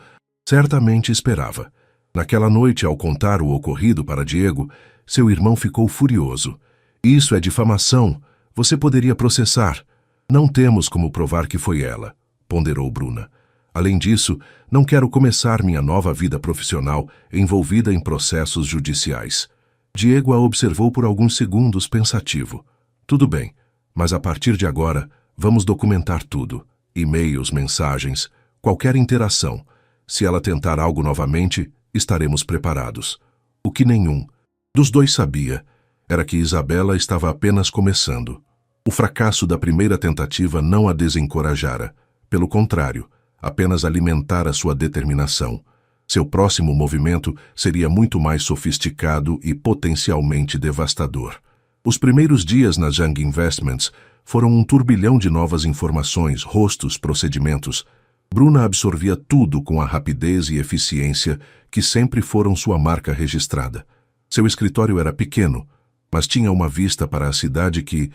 Speaker 1: certamente esperava. Naquela noite, ao contar o ocorrido para Diego, seu irmão ficou furioso. "Isso é difamação. Você poderia processar." "Não temos como provar que foi ela", ponderou Bruna. "Além disso, não quero começar minha nova vida profissional envolvida em processos judiciais." Diego a observou por alguns segundos pensativo. "Tudo bem, mas a partir de agora, vamos documentar tudo. E-mails, mensagens, qualquer interação. Se ela tentar algo novamente, estaremos preparados." O que nenhum dos dois sabia era que Isabela estava apenas começando. O fracasso da primeira tentativa não a desencorajara. Pelo contrário, apenas alimentara sua determinação. Seu próximo movimento seria muito mais sofisticado e potencialmente devastador. Os primeiros dias na Zhang Investments foram um turbilhão de novas informações, rostos, procedimentos. Bruna absorvia tudo com a rapidez e eficiência que sempre foram sua marca registrada. Seu escritório era pequeno, mas tinha uma vista para a cidade que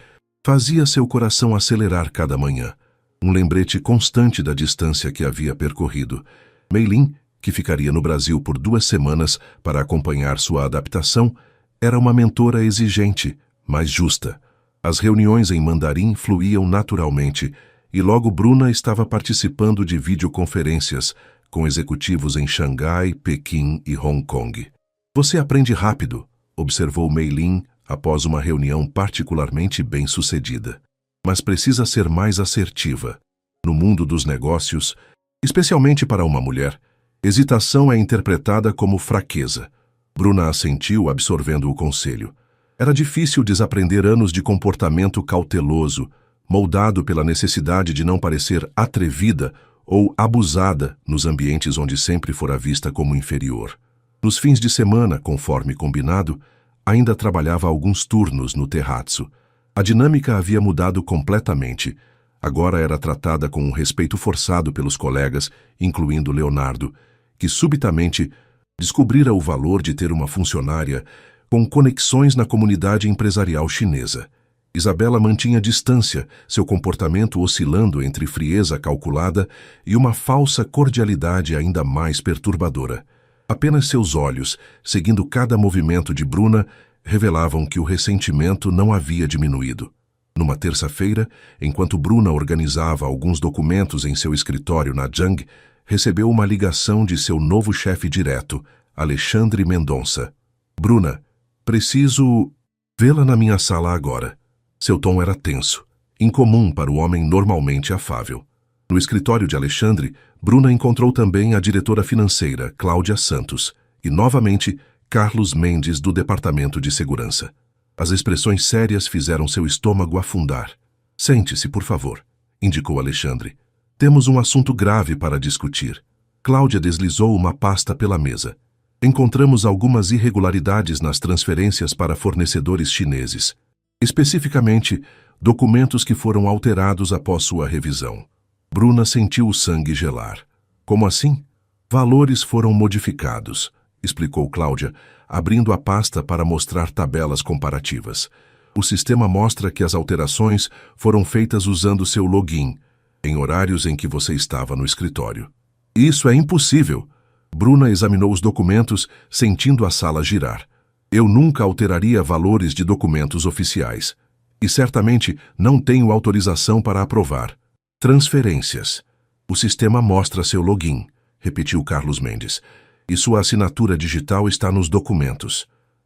Speaker 1: fazia seu coração acelerar cada manhã. Um lembrete constante da distância que havia percorrido. Meilin, que ficaria no Brasil por 2 semanas para acompanhar sua adaptação, era uma mentora exigente, mas justa. As reuniões em mandarim fluíam naturalmente, e logo Bruna estava participando de videoconferências com executivos em Xangai, Pequim e Hong Kong. "Você aprende rápido", observou Meilin após uma reunião particularmente bem-sucedida. "Mas precisa ser mais assertiva. No mundo dos negócios, especialmente para uma mulher, hesitação é interpretada como fraqueza." Bruna assentiu, absorvendo o conselho. Era difícil desaprender anos de comportamento cauteloso, moldado pela necessidade de não parecer atrevida ou abusada nos ambientes onde sempre fora vista como inferior. Nos fins de semana, conforme combinado, ainda trabalhava alguns turnos no terrazzo. A dinâmica havia mudado completamente. Agora era tratada com um respeito forçado pelos colegas, incluindo Leonardo, que subitamente descobrira o valor de ter uma funcionária com conexões na comunidade empresarial chinesa. Isabela mantinha distância, seu comportamento oscilando entre frieza calculada e uma falsa cordialidade ainda mais perturbadora. Apenas seus olhos, seguindo cada movimento de Bruna, revelavam que o ressentimento não havia diminuído. Numa terça-feira, enquanto Bruna organizava alguns documentos em seu escritório na Jung, recebeu uma ligação de seu novo chefe direto, Alexandre Mendonça. Bruna, preciso vê-la na minha sala agora. Seu tom era tenso, incomum para o homem normalmente afável. No escritório de Alexandre, Bruna encontrou também a diretora financeira, Cláudia Santos, e, novamente, Carlos Mendes, do Departamento de Segurança. As expressões sérias fizeram seu estômago afundar. Sente-se, por favor, indicou Alexandre. Temos um assunto grave para discutir. Cláudia deslizou uma pasta pela mesa. Encontramos algumas irregularidades nas transferências para fornecedores chineses. Especificamente, documentos que foram alterados após sua revisão. Bruna sentiu o sangue gelar. Como assim? Valores foram modificados, explicou Cláudia, abrindo a pasta para mostrar tabelas comparativas. O sistema mostra que as alterações foram feitas usando seu login, em horários em que você estava no escritório. Isso é impossível. Bruna examinou os documentos, sentindo a sala girar. Eu nunca alteraria valores de documentos oficiais. E certamente não tenho autorização para aprovar. Transferências. O sistema mostra seu login, repetiu Carlos Mendes. E sua assinatura digital está nos documentos.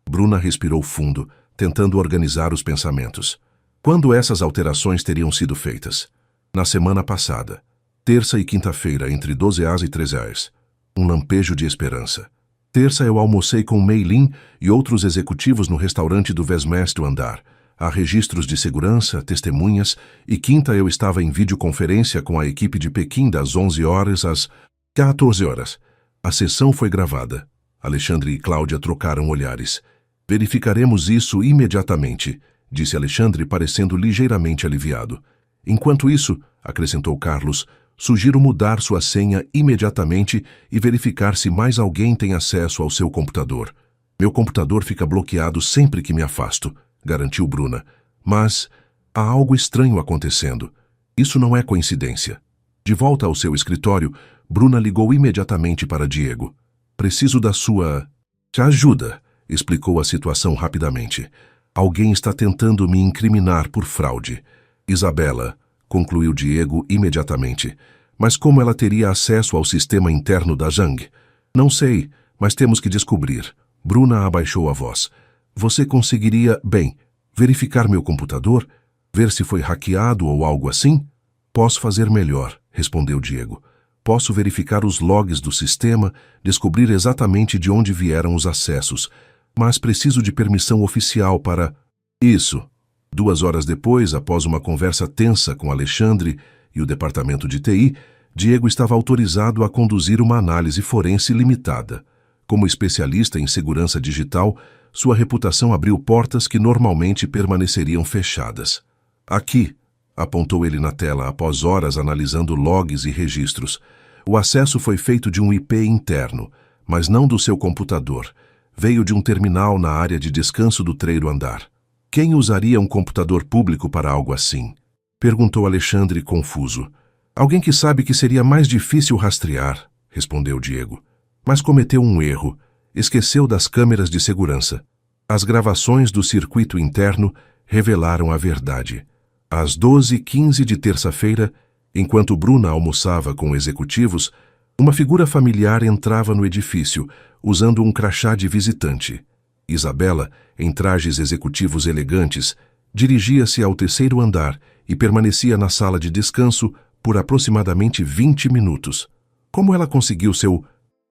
Speaker 1: Bruna respirou fundo, tentando organizar os pensamentos. Quando essas alterações teriam sido feitas? Na semana passada. Terça e quinta-feira, entre 12 às e 13 às. Um lampejo de esperança. Terça eu almocei com Mei Lin e outros executivos no restaurante do 20º andar. Há registros de segurança, testemunhas, e quinta eu estava em videoconferência com a equipe de Pequim das 11 horas às 14 horas. A sessão foi gravada. Alexandre e Cláudia trocaram olhares. Verificaremos isso imediatamente, disse Alexandre, parecendo ligeiramente aliviado. Enquanto isso, acrescentou Carlos, sugiro mudar sua senha imediatamente e verificar se mais alguém tem acesso ao seu computador. Meu computador fica bloqueado sempre que me afasto, garantiu Bruna. Mas há algo estranho acontecendo. Isso não é coincidência. De volta ao seu escritório, Bruna ligou imediatamente para Diego. Preciso da sua ajuda, explicou a situação rapidamente. Alguém está tentando me incriminar por fraude. Isabela, concluiu Diego imediatamente. Mas como ela teria acesso ao sistema interno da Jung? Não sei, mas temos que descobrir. Bruna abaixou a voz. Você conseguiria, verificar meu computador? Ver se foi hackeado ou algo assim? Posso fazer melhor, respondeu Diego. Posso verificar os logs do sistema, descobrir exatamente de onde vieram os acessos, mas preciso de permissão oficial para... Isso. 2 horas depois, após uma conversa tensa com Alexandre e o departamento de TI, Diego estava autorizado a conduzir uma análise forense limitada. Como especialista em segurança digital, sua reputação abriu portas que normalmente permaneceriam fechadas. Aqui, apontou ele na tela após horas analisando logs e registros. O acesso foi feito de um IP interno, mas não do seu computador. Veio de um terminal na área de descanso do 3º andar. Quem usaria um computador público para algo assim? Perguntou Alexandre confuso. Alguém que sabe que seria mais difícil rastrear, respondeu Diego. Mas cometeu um erro. Esqueceu das câmeras de segurança. As gravações do circuito interno revelaram a verdade. Às 12h15 de terça-feira, enquanto Bruna almoçava com executivos, uma figura familiar entrava no edifício, usando um crachá de visitante. Isabela, em trajes executivos elegantes, dirigia-se ao 3º andar e permanecia na sala de descanso por aproximadamente 20 minutos. Como ela conseguiu seu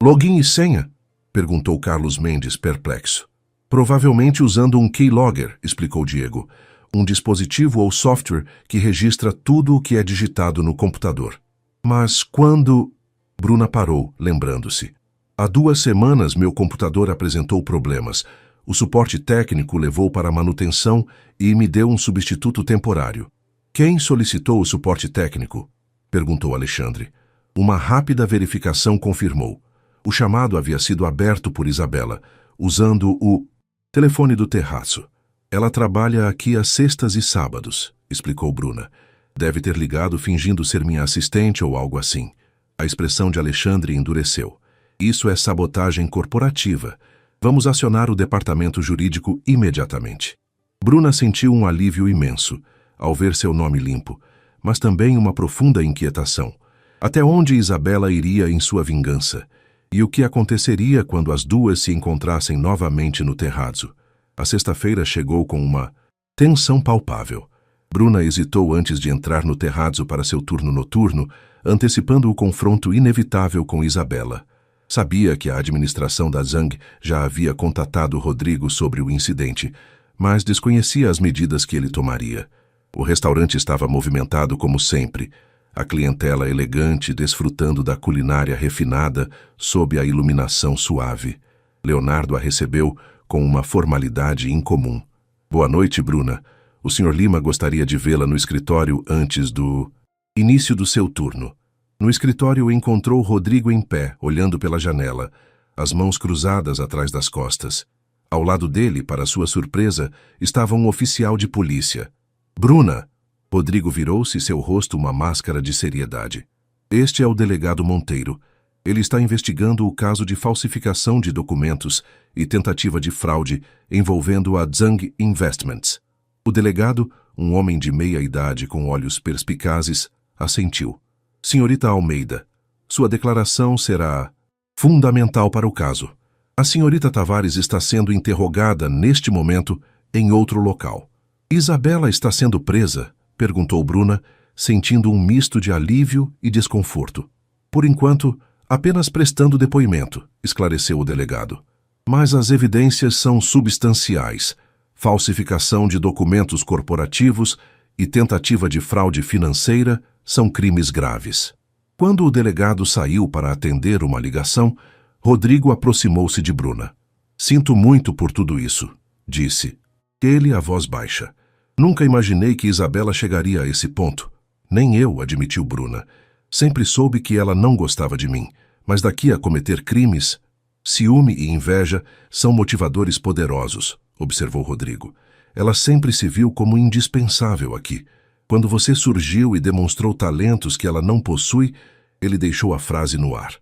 Speaker 1: login e senha? Perguntou Carlos Mendes, perplexo. Provavelmente usando um keylogger, explicou Diego. Um dispositivo ou software que registra tudo o que é digitado no computador. Mas quando... Bruna parou, lembrando-se. Há 2 semanas meu computador apresentou problemas. O suporte técnico levou para a manutenção e me deu um substituto temporário. Quem solicitou o suporte técnico? Perguntou Alexandre. Uma rápida verificação confirmou. O chamado havia sido aberto por Isabela, usando o telefone do terraço. Ela trabalha aqui às sextas e sábados, explicou Bruna. Deve ter ligado fingindo ser minha assistente ou algo assim. A expressão de Alexandre endureceu. Isso é sabotagem corporativa. Vamos acionar o departamento jurídico imediatamente. Bruna sentiu um alívio imenso ao ver seu nome limpo, mas também uma profunda inquietação. Até onde Isabela iria em sua vingança? E o que aconteceria quando as duas se encontrassem novamente no terrazzo? A sexta-feira chegou com uma tensão palpável. Bruna hesitou antes de entrar no terrazzo para seu turno noturno, antecipando o confronto inevitável com Isabela. Sabia que a administração da Zang já havia contatado Rodrigo sobre o incidente, mas desconhecia as medidas que ele tomaria. O restaurante estava movimentado como sempre, a clientela elegante desfrutando da culinária refinada sob a iluminação suave. Leonardo a recebeu com uma formalidade incomum. Boa noite, Bruna. O Sr. Lima gostaria de vê-la no escritório antes do início do seu turno. No escritório encontrou Rodrigo em pé, olhando pela janela, as mãos cruzadas atrás das costas. Ao lado dele, para sua surpresa, estava um oficial de polícia. Bruna! Rodrigo virou-se, seu rosto uma máscara de seriedade. Este é o delegado Monteiro. Ele está investigando o caso de falsificação de documentos e tentativa de fraude envolvendo a Zang Investments. O delegado, um homem de meia idade com olhos perspicazes, assentiu. Senhorita Almeida, sua declaração será fundamental para o caso. A senhorita Tavares está sendo interrogada neste momento em outro local. Isabela está sendo presa? Perguntou Bruna, sentindo um misto de alívio e desconforto. Por enquanto, apenas prestando depoimento, esclareceu o delegado. Mas as evidências são substanciais. Falsificação de documentos corporativos e tentativa de fraude financeira são crimes graves. Quando o delegado saiu para atender uma ligação, Rodrigo aproximou-se de Bruna. Sinto muito por tudo isso, disse. Ele a voz baixa. Nunca imaginei que Isabela chegaria a esse ponto. Nem eu, admitiu Bruna. Sempre soube que ela não gostava de mim, mas daqui a cometer crimes... Ciúme e inveja são motivadores poderosos, observou Rodrigo. Ela sempre se viu como indispensável aqui. Quando você surgiu e demonstrou talentos que ela não possui, ele deixou a frase no ar.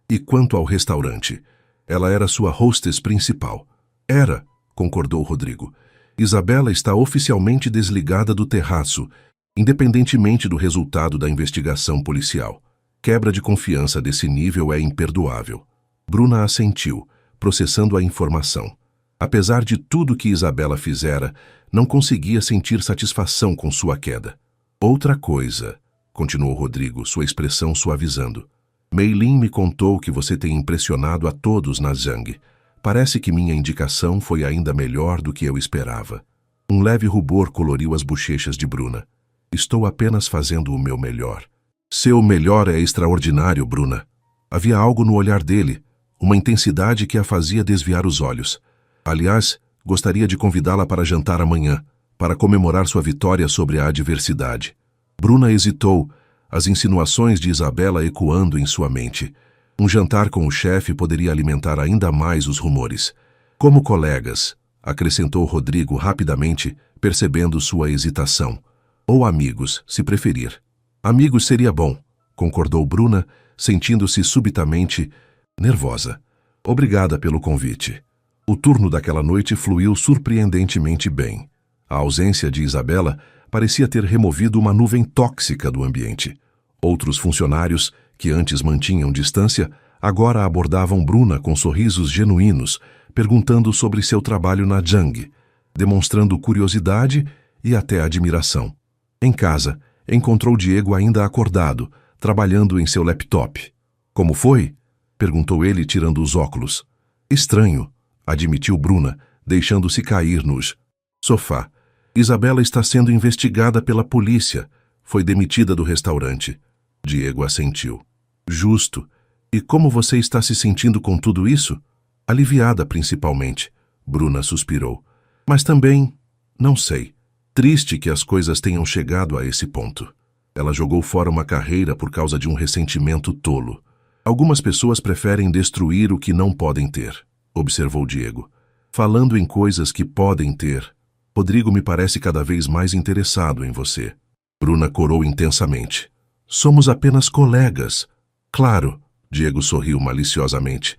Speaker 1: E quanto ao restaurante? Ela era sua hostess principal. Era, concordou Rodrigo. Isabela está oficialmente desligada do terraço, independentemente do resultado da investigação policial. Quebra de confiança desse nível é imperdoável. Bruna assentiu, processando a informação. Apesar de tudo que Isabela fizera, não conseguia sentir satisfação com sua queda. Outra coisa, continuou Rodrigo, sua expressão suavizando. Meilin me contou que você tem impressionado a todos na Zang. Parece que minha indicação foi ainda melhor do que eu esperava. Um leve rubor coloriu as bochechas de Bruna. Estou apenas fazendo o meu melhor. Seu melhor é extraordinário, Bruna. Havia algo no olhar dele, uma intensidade que a fazia desviar os olhos. Aliás, gostaria de convidá-la para jantar amanhã, para comemorar sua vitória sobre a adversidade. Bruna hesitou, as insinuações de Isabela ecoando em sua mente. Um jantar com o chefe poderia alimentar ainda mais os rumores. Como colegas, acrescentou Rodrigo rapidamente, percebendo sua hesitação. Ou amigos, se preferir. Amigos seria bom, concordou Bruna, sentindo-se subitamente nervosa. Obrigada pelo convite. O turno daquela noite fluiu surpreendentemente bem. A ausência de Isabela parecia ter removido uma nuvem tóxica do ambiente. Outros funcionários, que antes mantinham distância, agora abordavam Bruna com sorrisos genuínos, perguntando sobre seu trabalho na Zang, demonstrando curiosidade e até admiração. Em casa, encontrou Diego ainda acordado, trabalhando em seu laptop. Como foi? Perguntou ele, tirando os óculos. Estranho, admitiu Bruna, deixando-se cair nos sofá. Isabela está sendo investigada pela polícia. Foi demitida do restaurante. Diego assentiu. Justo. E como você está se sentindo com tudo isso? Aliviada, principalmente. Bruna suspirou. Mas também, não sei. Triste que as coisas tenham chegado a esse ponto. Ela jogou fora uma carreira por causa de um ressentimento tolo. Algumas pessoas preferem destruir o que não podem ter, observou Diego. Falando em coisas que podem ter, Rodrigo me parece cada vez mais interessado em você. Bruna corou intensamente. Somos apenas colegas. Claro, Diego sorriu maliciosamente.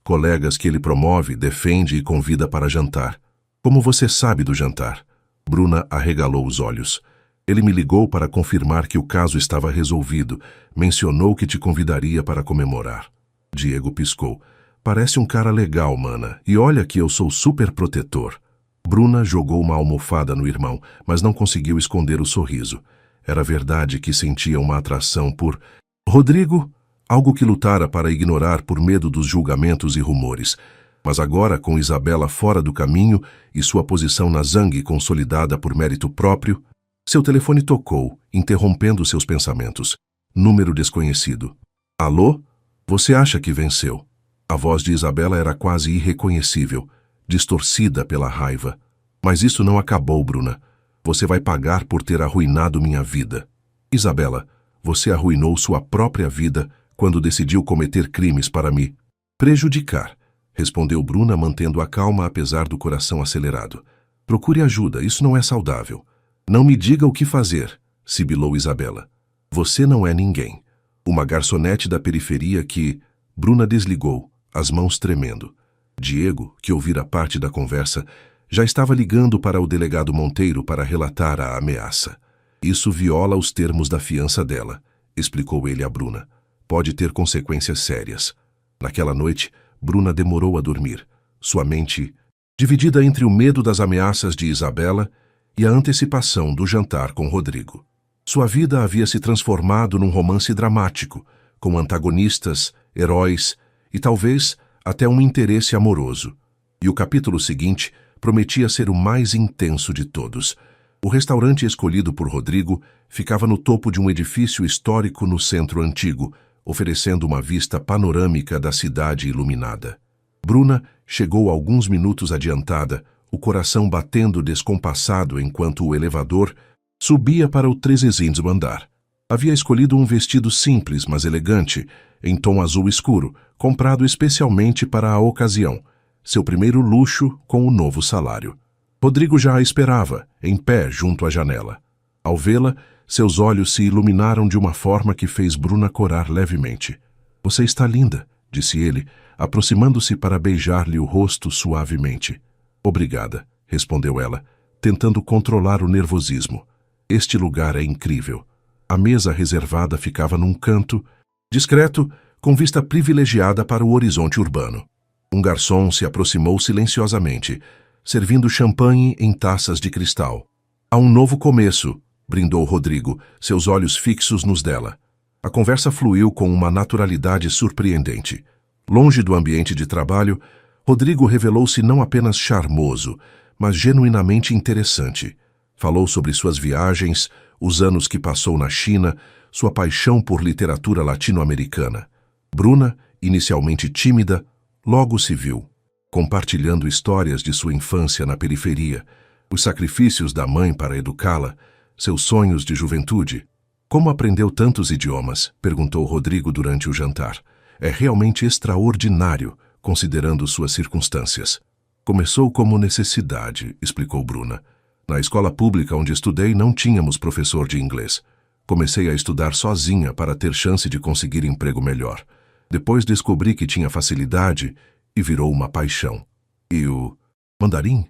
Speaker 1: Colegas que ele promove, defende e convida para jantar. Como você sabe do jantar? Bruna arregalou os olhos. Ele me ligou para confirmar que o caso estava resolvido. Mencionou que te convidaria para comemorar. Diego piscou. Parece um cara legal, mana. E olha que eu sou super protetor. Bruna jogou uma almofada no irmão, mas não conseguiu esconder o sorriso. Era verdade que sentia uma atração por Rodrigo, algo que lutara para ignorar por medo dos julgamentos e rumores. Mas agora, com Isabela fora do caminho e sua posição na Zang consolidada por mérito próprio, seu telefone tocou, interrompendo seus pensamentos. Número desconhecido. Alô? Você acha que venceu? A voz de Isabela era quase irreconhecível, distorcida pela raiva. Mas isso não acabou, Bruna. Você vai pagar por ter arruinado minha vida. Isabela, você arruinou sua própria vida quando decidiu cometer crimes para me prejudicar, respondeu Bruna, mantendo a calma apesar do coração acelerado. Procure ajuda, isso não é saudável. Não me diga o que fazer, sibilou Isabela. Você não é ninguém. Uma garçonete da periferia que... Bruna desligou, as mãos tremendo. Diego, que ouvira parte da conversa, já estava ligando para o delegado Monteiro para relatar a ameaça. Isso viola os termos da fiança dela, explicou ele a Bruna. Pode ter consequências sérias. Naquela noite, Bruna demorou a dormir, sua mente dividida entre o medo das ameaças de Isabela e a antecipação do jantar com Rodrigo. Sua vida havia se transformado num romance dramático, com antagonistas, heróis e talvez até um interesse amoroso. E o capítulo seguinte prometia ser o mais intenso de todos. O restaurante escolhido por Rodrigo ficava no topo de um edifício histórico no centro antigo, oferecendo uma vista panorâmica da cidade iluminada. Bruna chegou alguns minutos adiantada, o coração batendo descompassado enquanto o elevador subia para o 13º andar. Havia escolhido um vestido simples, mas elegante, em tom azul escuro, comprado especialmente para a ocasião, seu primeiro luxo com o novo salário. Rodrigo já a esperava, em pé junto à janela. Ao vê-la, seus olhos se iluminaram de uma forma que fez Bruna corar levemente. — Você está linda, disse ele, aproximando-se para beijar-lhe o rosto suavemente. — Obrigada, respondeu ela, tentando controlar o nervosismo. Este lugar é incrível. A mesa reservada ficava num canto, discreto, com vista privilegiada para o horizonte urbano. Um garçom se aproximou silenciosamente, servindo champanhe em taças de cristal. — Há um novo começo, brindou Rodrigo, seus olhos fixos nos dela. A conversa fluiu com uma naturalidade surpreendente. Longe do ambiente de trabalho, Rodrigo revelou-se não apenas charmoso, mas genuinamente interessante. Falou sobre suas viagens, os anos que passou na China, sua paixão por literatura latino-americana. Bruna, inicialmente tímida, logo se viu, compartilhando histórias de sua infância na periferia, os sacrifícios da mãe para educá-la, seus sonhos de juventude. — Como aprendeu tantos idiomas? Perguntou Rodrigo durante o jantar. É realmente extraordinário, considerando suas circunstâncias. Começou como necessidade, explicou Bruna. Na escola pública onde estudei não tínhamos professor de inglês. Comecei a estudar sozinha para ter chance de conseguir emprego melhor. Depois descobri que tinha facilidade e virou uma paixão. E o mandarim?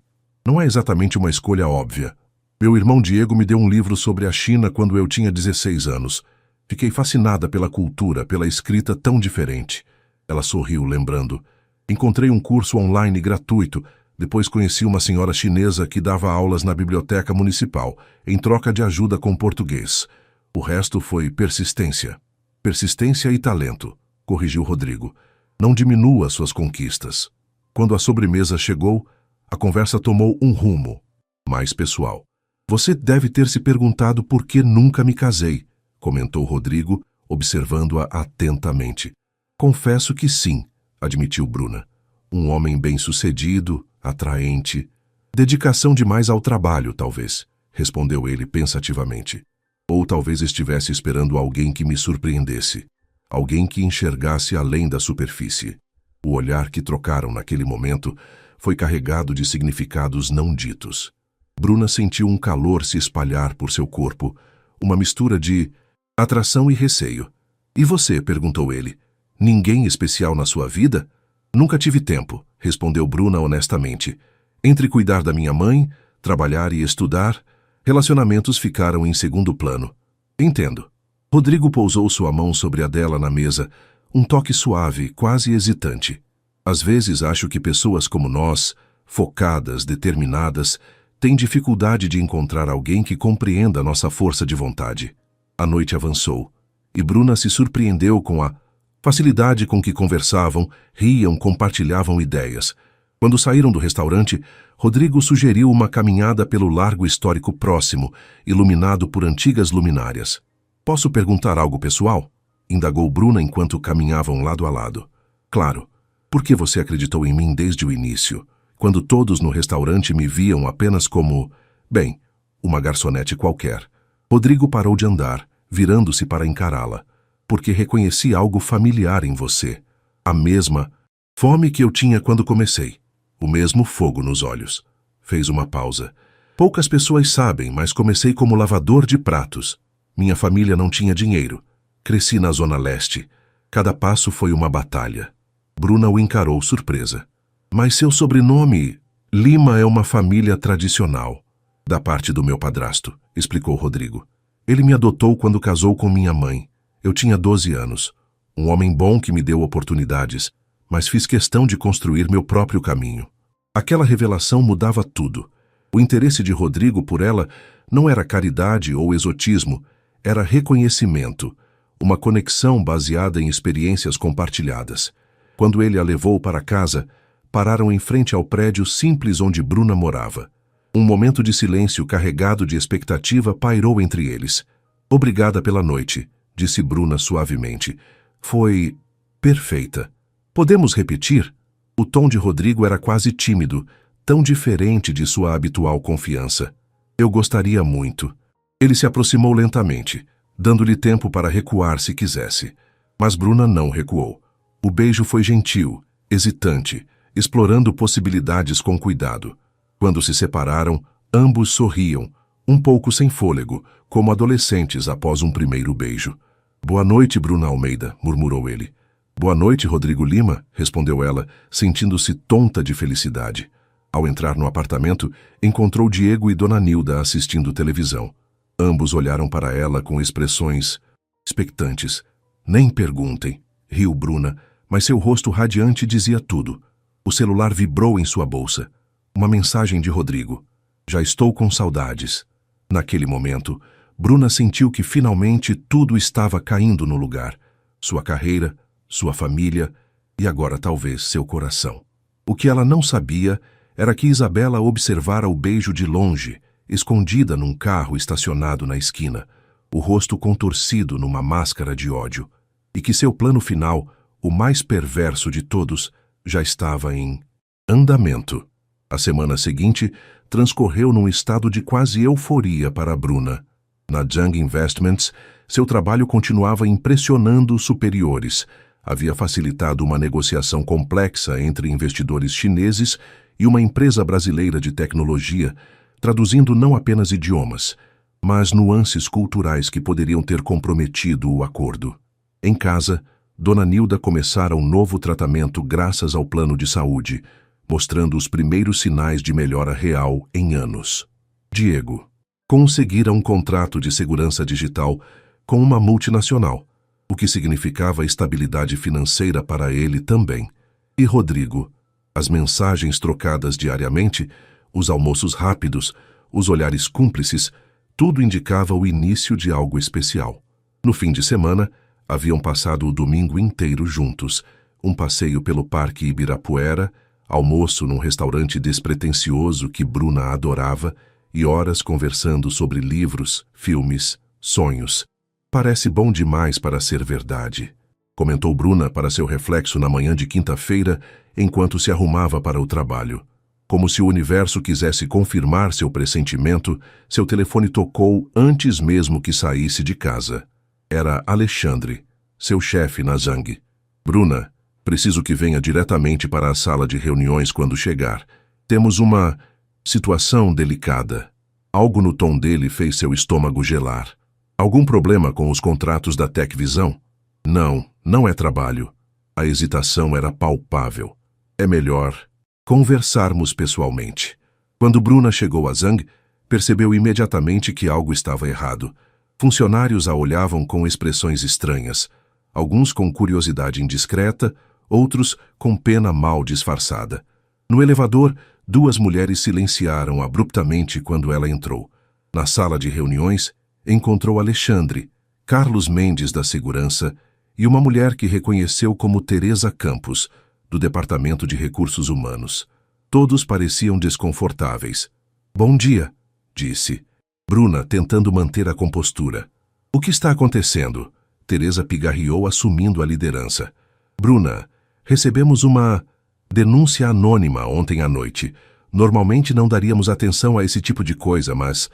Speaker 1: Não é exatamente uma escolha óbvia. Meu irmão Diego me deu um livro sobre a China quando eu tinha 16 anos. Fiquei fascinada pela cultura, pela escrita tão diferente. Ela sorriu, lembrando. Encontrei um curso online gratuito. Depois conheci uma senhora chinesa que dava aulas na biblioteca municipal, em troca de ajuda com português. O resto foi persistência. Persistência e talento, corrigiu Rodrigo. Não diminua suas conquistas. Quando a sobremesa chegou, a conversa tomou um rumo mais pessoal. Você deve ter se perguntado por que nunca me casei, comentou Rodrigo, observando-a atentamente. Confesso que sim, admitiu Bruna. Um homem bem-sucedido, atraente. Dedicação demais ao trabalho, talvez, respondeu ele pensativamente. Ou talvez estivesse esperando alguém que me surpreendesse. Alguém que enxergasse além da superfície. O olhar que trocaram naquele momento foi carregado de significados não ditos. Bruna sentiu um calor se espalhar por seu corpo, uma mistura de atração e receio. — E você? — perguntou ele. — Ninguém especial na sua vida? Nunca tive tempo, respondeu Bruna honestamente. Entre cuidar da minha mãe, trabalhar e estudar, relacionamentos ficaram em segundo plano. Entendo. Rodrigo pousou sua mão sobre a dela na mesa, um toque suave, quase hesitante. Às vezes acho que pessoas como nós, focadas, determinadas, têm dificuldade de encontrar alguém que compreenda nossa força de vontade. A noite avançou, e Bruna se surpreendeu com a facilidade com que conversavam, riam, compartilhavam ideias. Quando saíram do restaurante, Rodrigo sugeriu uma caminhada pelo largo histórico próximo, iluminado por antigas luminárias. Posso perguntar algo pessoal? Indagou Bruna enquanto caminhavam lado a lado. Claro. Por que você acreditou em mim desde o início, quando todos no restaurante me viam apenas como, bem, uma garçonete qualquer? Rodrigo parou de andar, virando-se para encará-la, porque reconheci algo familiar em você. A mesma fome que eu tinha quando comecei. O mesmo fogo nos olhos. Fez uma pausa. Poucas pessoas sabem, mas comecei como lavador de pratos. Minha família não tinha dinheiro. Cresci na Zona Leste. Cada passo foi uma batalha. Bruna o encarou surpresa. Mas seu sobrenome, Lima, é uma família tradicional. Da parte do meu padrasto, explicou Rodrigo. Ele me adotou quando casou com minha mãe. Eu tinha 12 anos. Um homem bom que me deu oportunidades, mas fiz questão de construir meu próprio caminho. Aquela revelação mudava tudo. O interesse de Rodrigo por ela não era caridade ou exotismo, era reconhecimento, uma conexão baseada em experiências compartilhadas. Quando ele a levou para casa, pararam em frente ao prédio simples onde Bruna morava. Um momento de silêncio carregado de expectativa pairou entre eles. Obrigada pela noite, disse Bruna suavemente. Foi perfeita. Podemos repetir? O tom de Rodrigo era quase tímido, tão diferente de sua habitual confiança. Eu gostaria muito. Ele se aproximou lentamente, dando-lhe tempo para recuar se quisesse. Mas Bruna não recuou. O beijo foi gentil, hesitante, explorando possibilidades com cuidado. Quando se separaram, ambos sorriam, um pouco sem fôlego, como adolescentes após um primeiro beijo. Boa noite, Bruna Almeida, murmurou ele. Boa noite, Rodrigo Lima, respondeu ela, sentindo-se tonta de felicidade. Ao entrar no apartamento, encontrou Diego e Dona Nilda assistindo televisão. Ambos olharam para ela com expressões expectantes. Nem perguntem, riu Bruna, mas seu rosto radiante dizia tudo. O celular vibrou em sua bolsa. Uma mensagem de Rodrigo. Já estou com saudades. Naquele momento, Bruna sentiu que finalmente tudo estava caindo no lugar. Sua carreira, sua família e agora talvez seu coração. O que ela não sabia era que Isabela observara o beijo de longe, escondida num carro estacionado na esquina, o rosto contorcido numa máscara de ódio, e que seu plano final, o mais perverso de todos, já estava em andamento. A semana seguinte transcorreu num estado de quase euforia para Bruna. Na Jung Investments, seu trabalho continuava impressionando os superiores. Havia facilitado uma negociação complexa entre investidores chineses e uma empresa brasileira de tecnologia, traduzindo não apenas idiomas, mas nuances culturais que poderiam ter comprometido o acordo. Em casa, Dona Nilda começara um novo tratamento graças ao plano de saúde, mostrando os primeiros sinais de melhora real em anos. Diego conseguira um contrato de segurança digital com uma multinacional, o que significava estabilidade financeira para ele também. E Rodrigo, as mensagens trocadas diariamente, os almoços rápidos, os olhares cúmplices, tudo indicava o início de algo especial. No fim de semana, haviam passado o domingo inteiro juntos, um passeio pelo Parque Ibirapuera, almoço num restaurante despretensioso que Bruna adorava e horas conversando sobre livros, filmes, sonhos. Parece bom demais para ser verdade, comentou Bruna para seu reflexo na manhã de quinta-feira, enquanto se arrumava para o trabalho. Como se o universo quisesse confirmar seu pressentimento, seu telefone tocou antes mesmo que saísse de casa. Era Alexandre, seu chefe na Zang. Bruna, preciso que venha diretamente para a sala de reuniões quando chegar. Temos uma situação delicada. Algo no tom dele fez seu estômago gelar. Algum problema com os contratos da Tecvisão? Não, não é trabalho. A hesitação era palpável. É melhor conversarmos pessoalmente. Quando Bruna chegou a Zhang, percebeu imediatamente que algo estava errado. Funcionários a olhavam com expressões estranhas, alguns com curiosidade indiscreta, outros com pena mal disfarçada. No elevador, duas mulheres silenciaram abruptamente quando ela entrou. Na sala de reuniões, encontrou Alexandre, Carlos Mendes da Segurança e uma mulher que reconheceu como Teresa Campos, do Departamento de Recursos Humanos. Todos pareciam desconfortáveis. "Bom dia", disse Bruna, tentando manter a compostura. "O que está acontecendo?" Teresa pigarreou, assumindo a liderança. "Bruna, recebemos uma denúncia anônima ontem à noite. Normalmente não daríamos atenção a esse tipo de coisa, mas...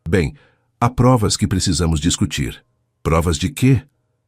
Speaker 1: Bem, há provas que precisamos discutir." "Provas de quê?"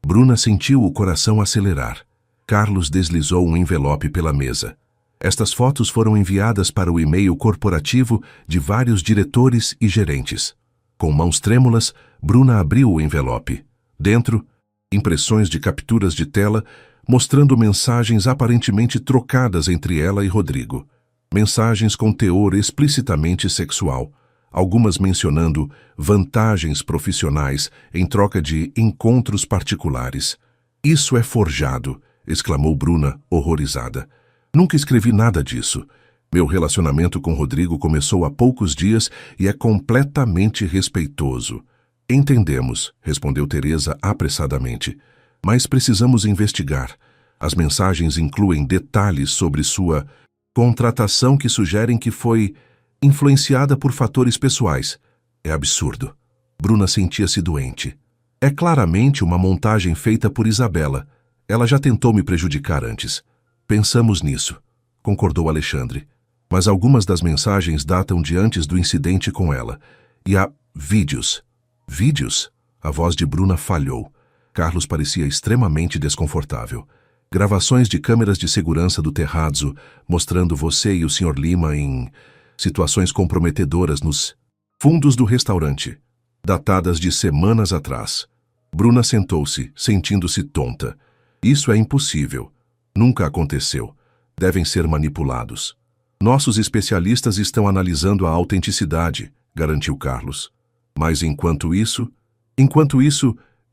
Speaker 1: Bruna sentiu o coração acelerar. Carlos deslizou um envelope pela mesa. Estas fotos foram enviadas para o e-mail corporativo de vários diretores e gerentes. Com mãos trêmulas, Bruna abriu o envelope. Dentro, impressões de capturas de tela mostrando mensagens aparentemente trocadas entre ela e Rodrigo. Mensagens com teor explicitamente sexual, algumas mencionando vantagens profissionais em troca de encontros particulares. "Isso é forjado", exclamou Bruna, horrorizada. "Nunca escrevi nada disso. Meu relacionamento com Rodrigo começou há poucos dias e é completamente respeitoso." "Entendemos", respondeu Teresa apressadamente. "Mas precisamos investigar. As mensagens incluem detalhes sobre sua contratação que sugerem que foi influenciada por fatores pessoais. É absurdo." Bruna sentia-se doente. "É claramente uma montagem feita por Isabela. Ela já tentou me prejudicar antes." "Pensamos nisso", concordou Alexandre. "Mas algumas das mensagens datam de antes do incidente com ela. E há vídeos." "Vídeos?" A voz de Bruna falhou. Carlos parecia extremamente desconfortável. "Gravações de câmeras de segurança do Terrazzo, mostrando você e o Sr. Lima em situações comprometedoras nos fundos do restaurante, datadas de semanas atrás." Bruna sentou-se, sentindo-se tonta. "Isso é impossível. Nunca aconteceu. Devem ser manipulados." "Nossos especialistas estão analisando a autenticidade", garantiu Carlos. "Mas enquanto isso,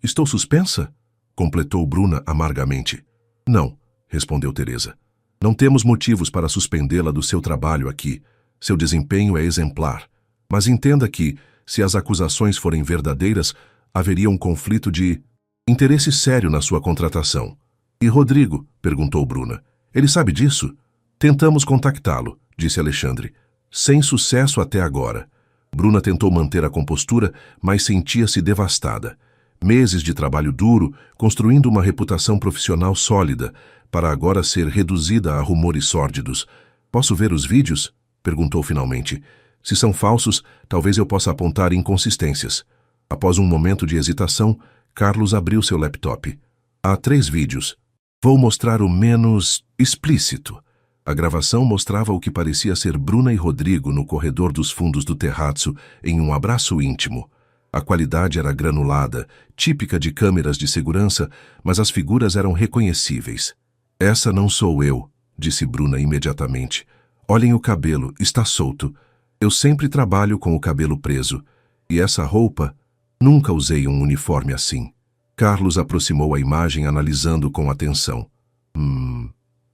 Speaker 1: estou suspensa?" completou Bruna amargamente. "Não", respondeu Teresa. "Não temos motivos para suspendê-la do seu trabalho aqui. Seu desempenho é exemplar. Mas entenda que, se as acusações forem verdadeiras, haveria um conflito de interesse sério na sua contratação." "E Rodrigo?" perguntou Bruna. "Ele sabe disso?" "Tentamos contactá-lo", disse Alexandre. "Sem sucesso até agora." Bruna tentou manter a compostura, mas sentia-se devastada. Meses de trabalho duro, construindo uma reputação profissional sólida, para agora ser reduzida a rumores sórdidos. "Posso ver os vídeos?" perguntou finalmente. "Se são falsos, talvez eu possa apontar inconsistências." Após um momento de hesitação, Carlos abriu seu laptop. "Há 3 vídeos. Vou mostrar o menos explícito." A gravação mostrava o que parecia ser Bruna e Rodrigo no corredor dos fundos do Terrazzo em um abraço íntimo. A qualidade era granulada, típica de câmeras de segurança, mas as figuras eram reconhecíveis. "Essa não sou eu", disse Bruna imediatamente. "Olhem o cabelo, está solto. Eu sempre trabalho com o cabelo preso. E essa roupa, nunca usei um uniforme assim." Carlos aproximou a imagem analisando com atenção.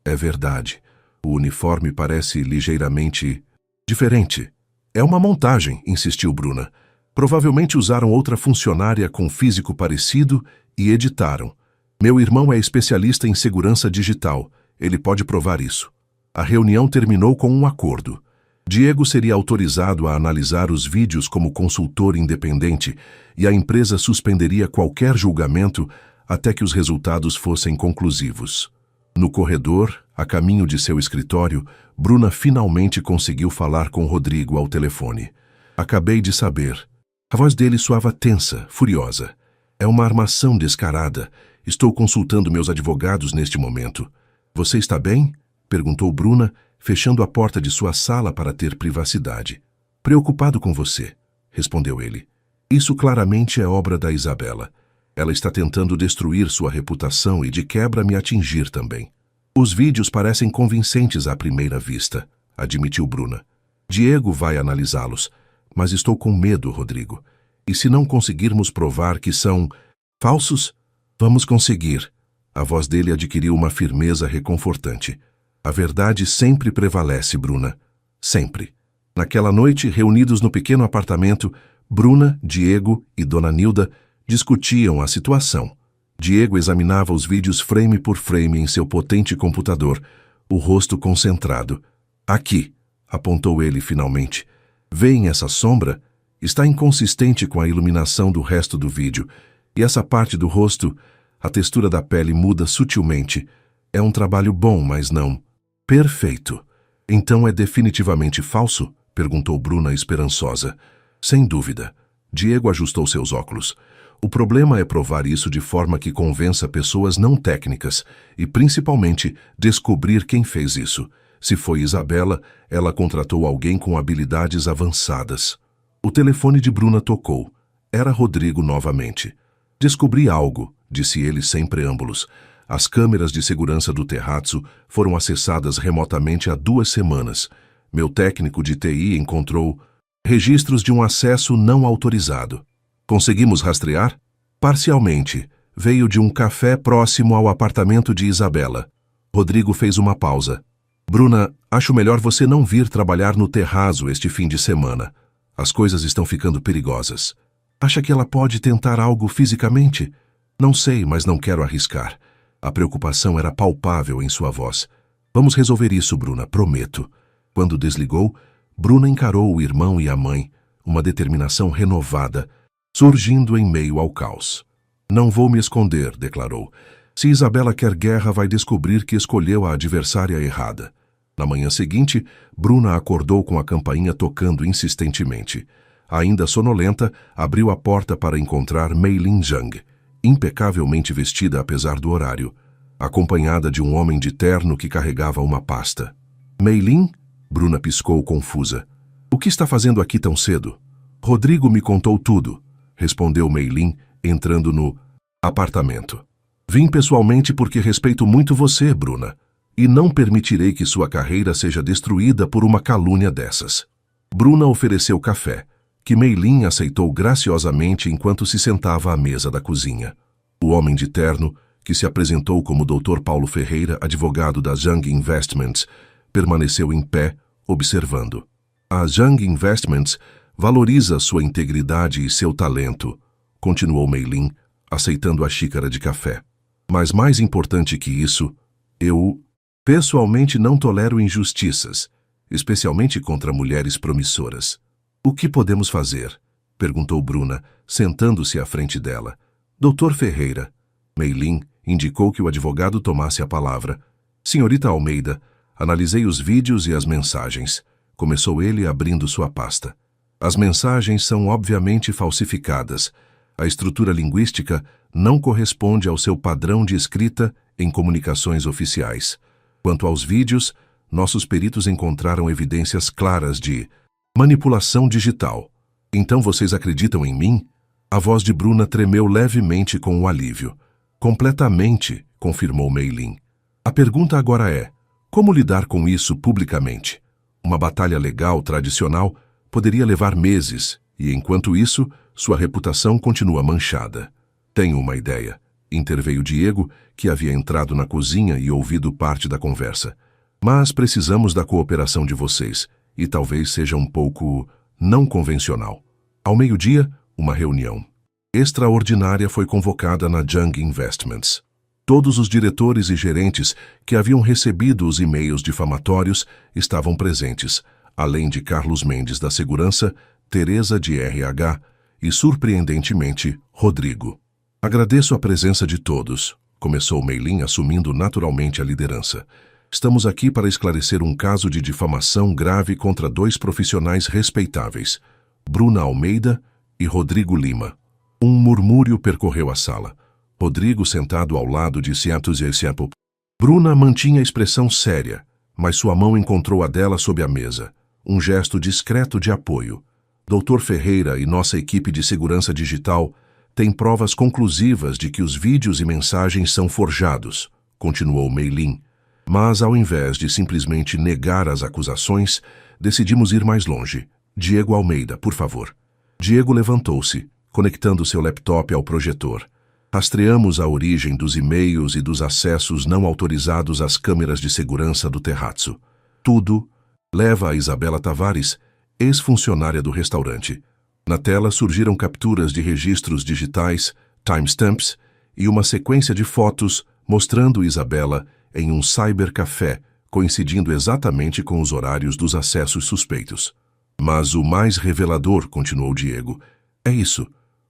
Speaker 1: É verdade. O uniforme parece ligeiramente diferente." "É uma montagem", insistiu Bruna. "Provavelmente usaram outra funcionária com físico parecido e editaram. Meu irmão é especialista em segurança digital. Ele pode provar isso." A reunião terminou com um acordo. Diego seria autorizado a analisar os vídeos como consultor independente e a empresa suspenderia qualquer julgamento até que os resultados fossem conclusivos. No corredor, a caminho de seu escritório, Bruna finalmente conseguiu falar com Rodrigo ao telefone. "Acabei de saber." A voz dele soava tensa, furiosa. "É uma armação descarada. Estou consultando meus advogados neste momento." "Você está bem?" perguntou Bruna, fechando a porta de sua sala para ter privacidade. "Preocupado com você", respondeu ele. "Isso claramente é obra da Isabela. Ela está tentando destruir sua reputação e de quebra me atingir também." Os vídeos parecem convincentes à primeira vista, admitiu Bruna. Diego vai analisá-los, mas estou com medo, Rodrigo. E se não conseguirmos provar que são falsos? Vamos conseguir. A voz dele adquiriu uma firmeza reconfortante. A verdade sempre prevalece, Bruna. Sempre. Naquela noite, reunidos no pequeno apartamento, Bruna, Diego e Dona Nilda discutiam a situação. Diego examinava os vídeos frame por frame em seu potente computador, o rosto concentrado. Aqui, apontou ele finalmente. Veem essa sombra? Está inconsistente com a iluminação do resto do vídeo. E essa parte do rosto, a textura da pele muda sutilmente. É um trabalho bom, mas não perfeito. Então é definitivamente falso? Perguntou Bruna esperançosa. Sem dúvida. Diego ajustou seus óculos. O problema é provar isso de forma que convença pessoas não técnicas e, principalmente, descobrir quem fez isso. Se foi Isabela, ela contratou alguém com habilidades avançadas. O telefone de Bruna tocou. Era Rodrigo novamente. Descobri algo, disse ele sem preâmbulos. As câmeras de segurança do terrazzo foram acessadas remotamente há 2 semanas. Meu técnico de TI encontrou registros de um acesso não autorizado. Conseguimos rastrear? Parcialmente. Veio de um café próximo ao apartamento de Isabela. Rodrigo fez uma pausa. Bruna, acho melhor você não vir trabalhar no terrazzo este fim de semana. As coisas estão ficando perigosas. Acha que ela pode tentar algo fisicamente? Não sei, mas não quero arriscar. A preocupação era palpável em sua voz. Vamos resolver isso, Bruna, prometo. Quando desligou, Bruna encarou o irmão e a mãe, uma determinação renovada, surgindo em meio ao caos. Não vou me esconder, declarou. Se Isabela quer guerra, vai descobrir que escolheu a adversária errada. Na manhã seguinte, Bruna acordou com a campainha tocando insistentemente. Ainda sonolenta, abriu a porta para encontrar Meilin Zhang, impecavelmente vestida apesar do horário, acompanhada de um homem de terno que carregava uma pasta. Meilin? Bruna piscou confusa. O que está fazendo aqui tão cedo? Rodrigo me contou tudo, respondeu Meilin, entrando no apartamento. Vim pessoalmente porque respeito muito você, Bruna, e não permitirei que sua carreira seja destruída por uma calúnia dessas. Bruna ofereceu café, que Meilin aceitou graciosamente enquanto se sentava à mesa da cozinha. O homem de terno, que se apresentou como Dr. Paulo Ferreira, advogado da Zhang Investments, permaneceu em pé, observando. A Zhang Investments valoriza sua integridade e seu talento, continuou Meilin, aceitando a xícara de café. Mas mais importante que isso, eu pessoalmente não tolero injustiças, especialmente contra mulheres promissoras. O que podemos fazer? Perguntou Bruna, sentando-se à frente dela. Doutor Ferreira. Meilin indicou que o advogado tomasse a palavra. Senhorita Almeida, analisei os vídeos e as mensagens. Começou ele abrindo sua pasta. As mensagens são obviamente falsificadas. A estrutura linguística não corresponde ao seu padrão de escrita em comunicações oficiais. Quanto aos vídeos, nossos peritos encontraram evidências claras de manipulação digital. Então vocês acreditam em mim? A voz de Bruna tremeu levemente com o alívio. Completamente, confirmou Meilin. A pergunta agora é, como lidar com isso publicamente? Uma batalha legal tradicional poderia levar meses, e enquanto isso, sua reputação continua manchada. Tenho uma ideia, interveio Diego, que havia entrado na cozinha e ouvido parte da conversa. Mas precisamos da cooperação de vocês, e talvez seja um pouco não convencional. Ao meio-dia, uma reunião extraordinária foi convocada na Zhang Investments. Todos os diretores e gerentes que haviam recebido os e-mails difamatórios estavam presentes, além de Carlos Mendes da Segurança, Teresa de RH e, surpreendentemente, Rodrigo. Agradeço a presença de todos, começou Meilin assumindo naturalmente a liderança. Estamos aqui para esclarecer um caso de difamação grave contra 2 profissionais respeitáveis, Bruna Almeida e Rodrigo Lima. Um murmúrio percorreu a sala. Rodrigo, sentado ao lado, disse entusiasmado. Bruna mantinha a expressão séria, mas sua mão encontrou a dela sob a mesa, um gesto discreto de apoio. Dr. Ferreira e nossa equipe de segurança digital têm provas conclusivas de que os vídeos e mensagens são forjados, continuou Meilin. Mas, ao invés de simplesmente negar as acusações, decidimos ir mais longe. Diego Almeida, por favor. Diego levantou-se, conectando seu laptop ao projetor. Rastreamos a origem dos e-mails e dos acessos não autorizados às câmeras de segurança do Terrazzo. Tudo leva a Isabela Tavares, ex-funcionária do restaurante. Na tela surgiram capturas de registros digitais, timestamps e uma sequência de fotos mostrando Isabela em um cybercafé, coincidindo exatamente com os horários dos acessos suspeitos. Mas o mais revelador, continuou Diego, é isso.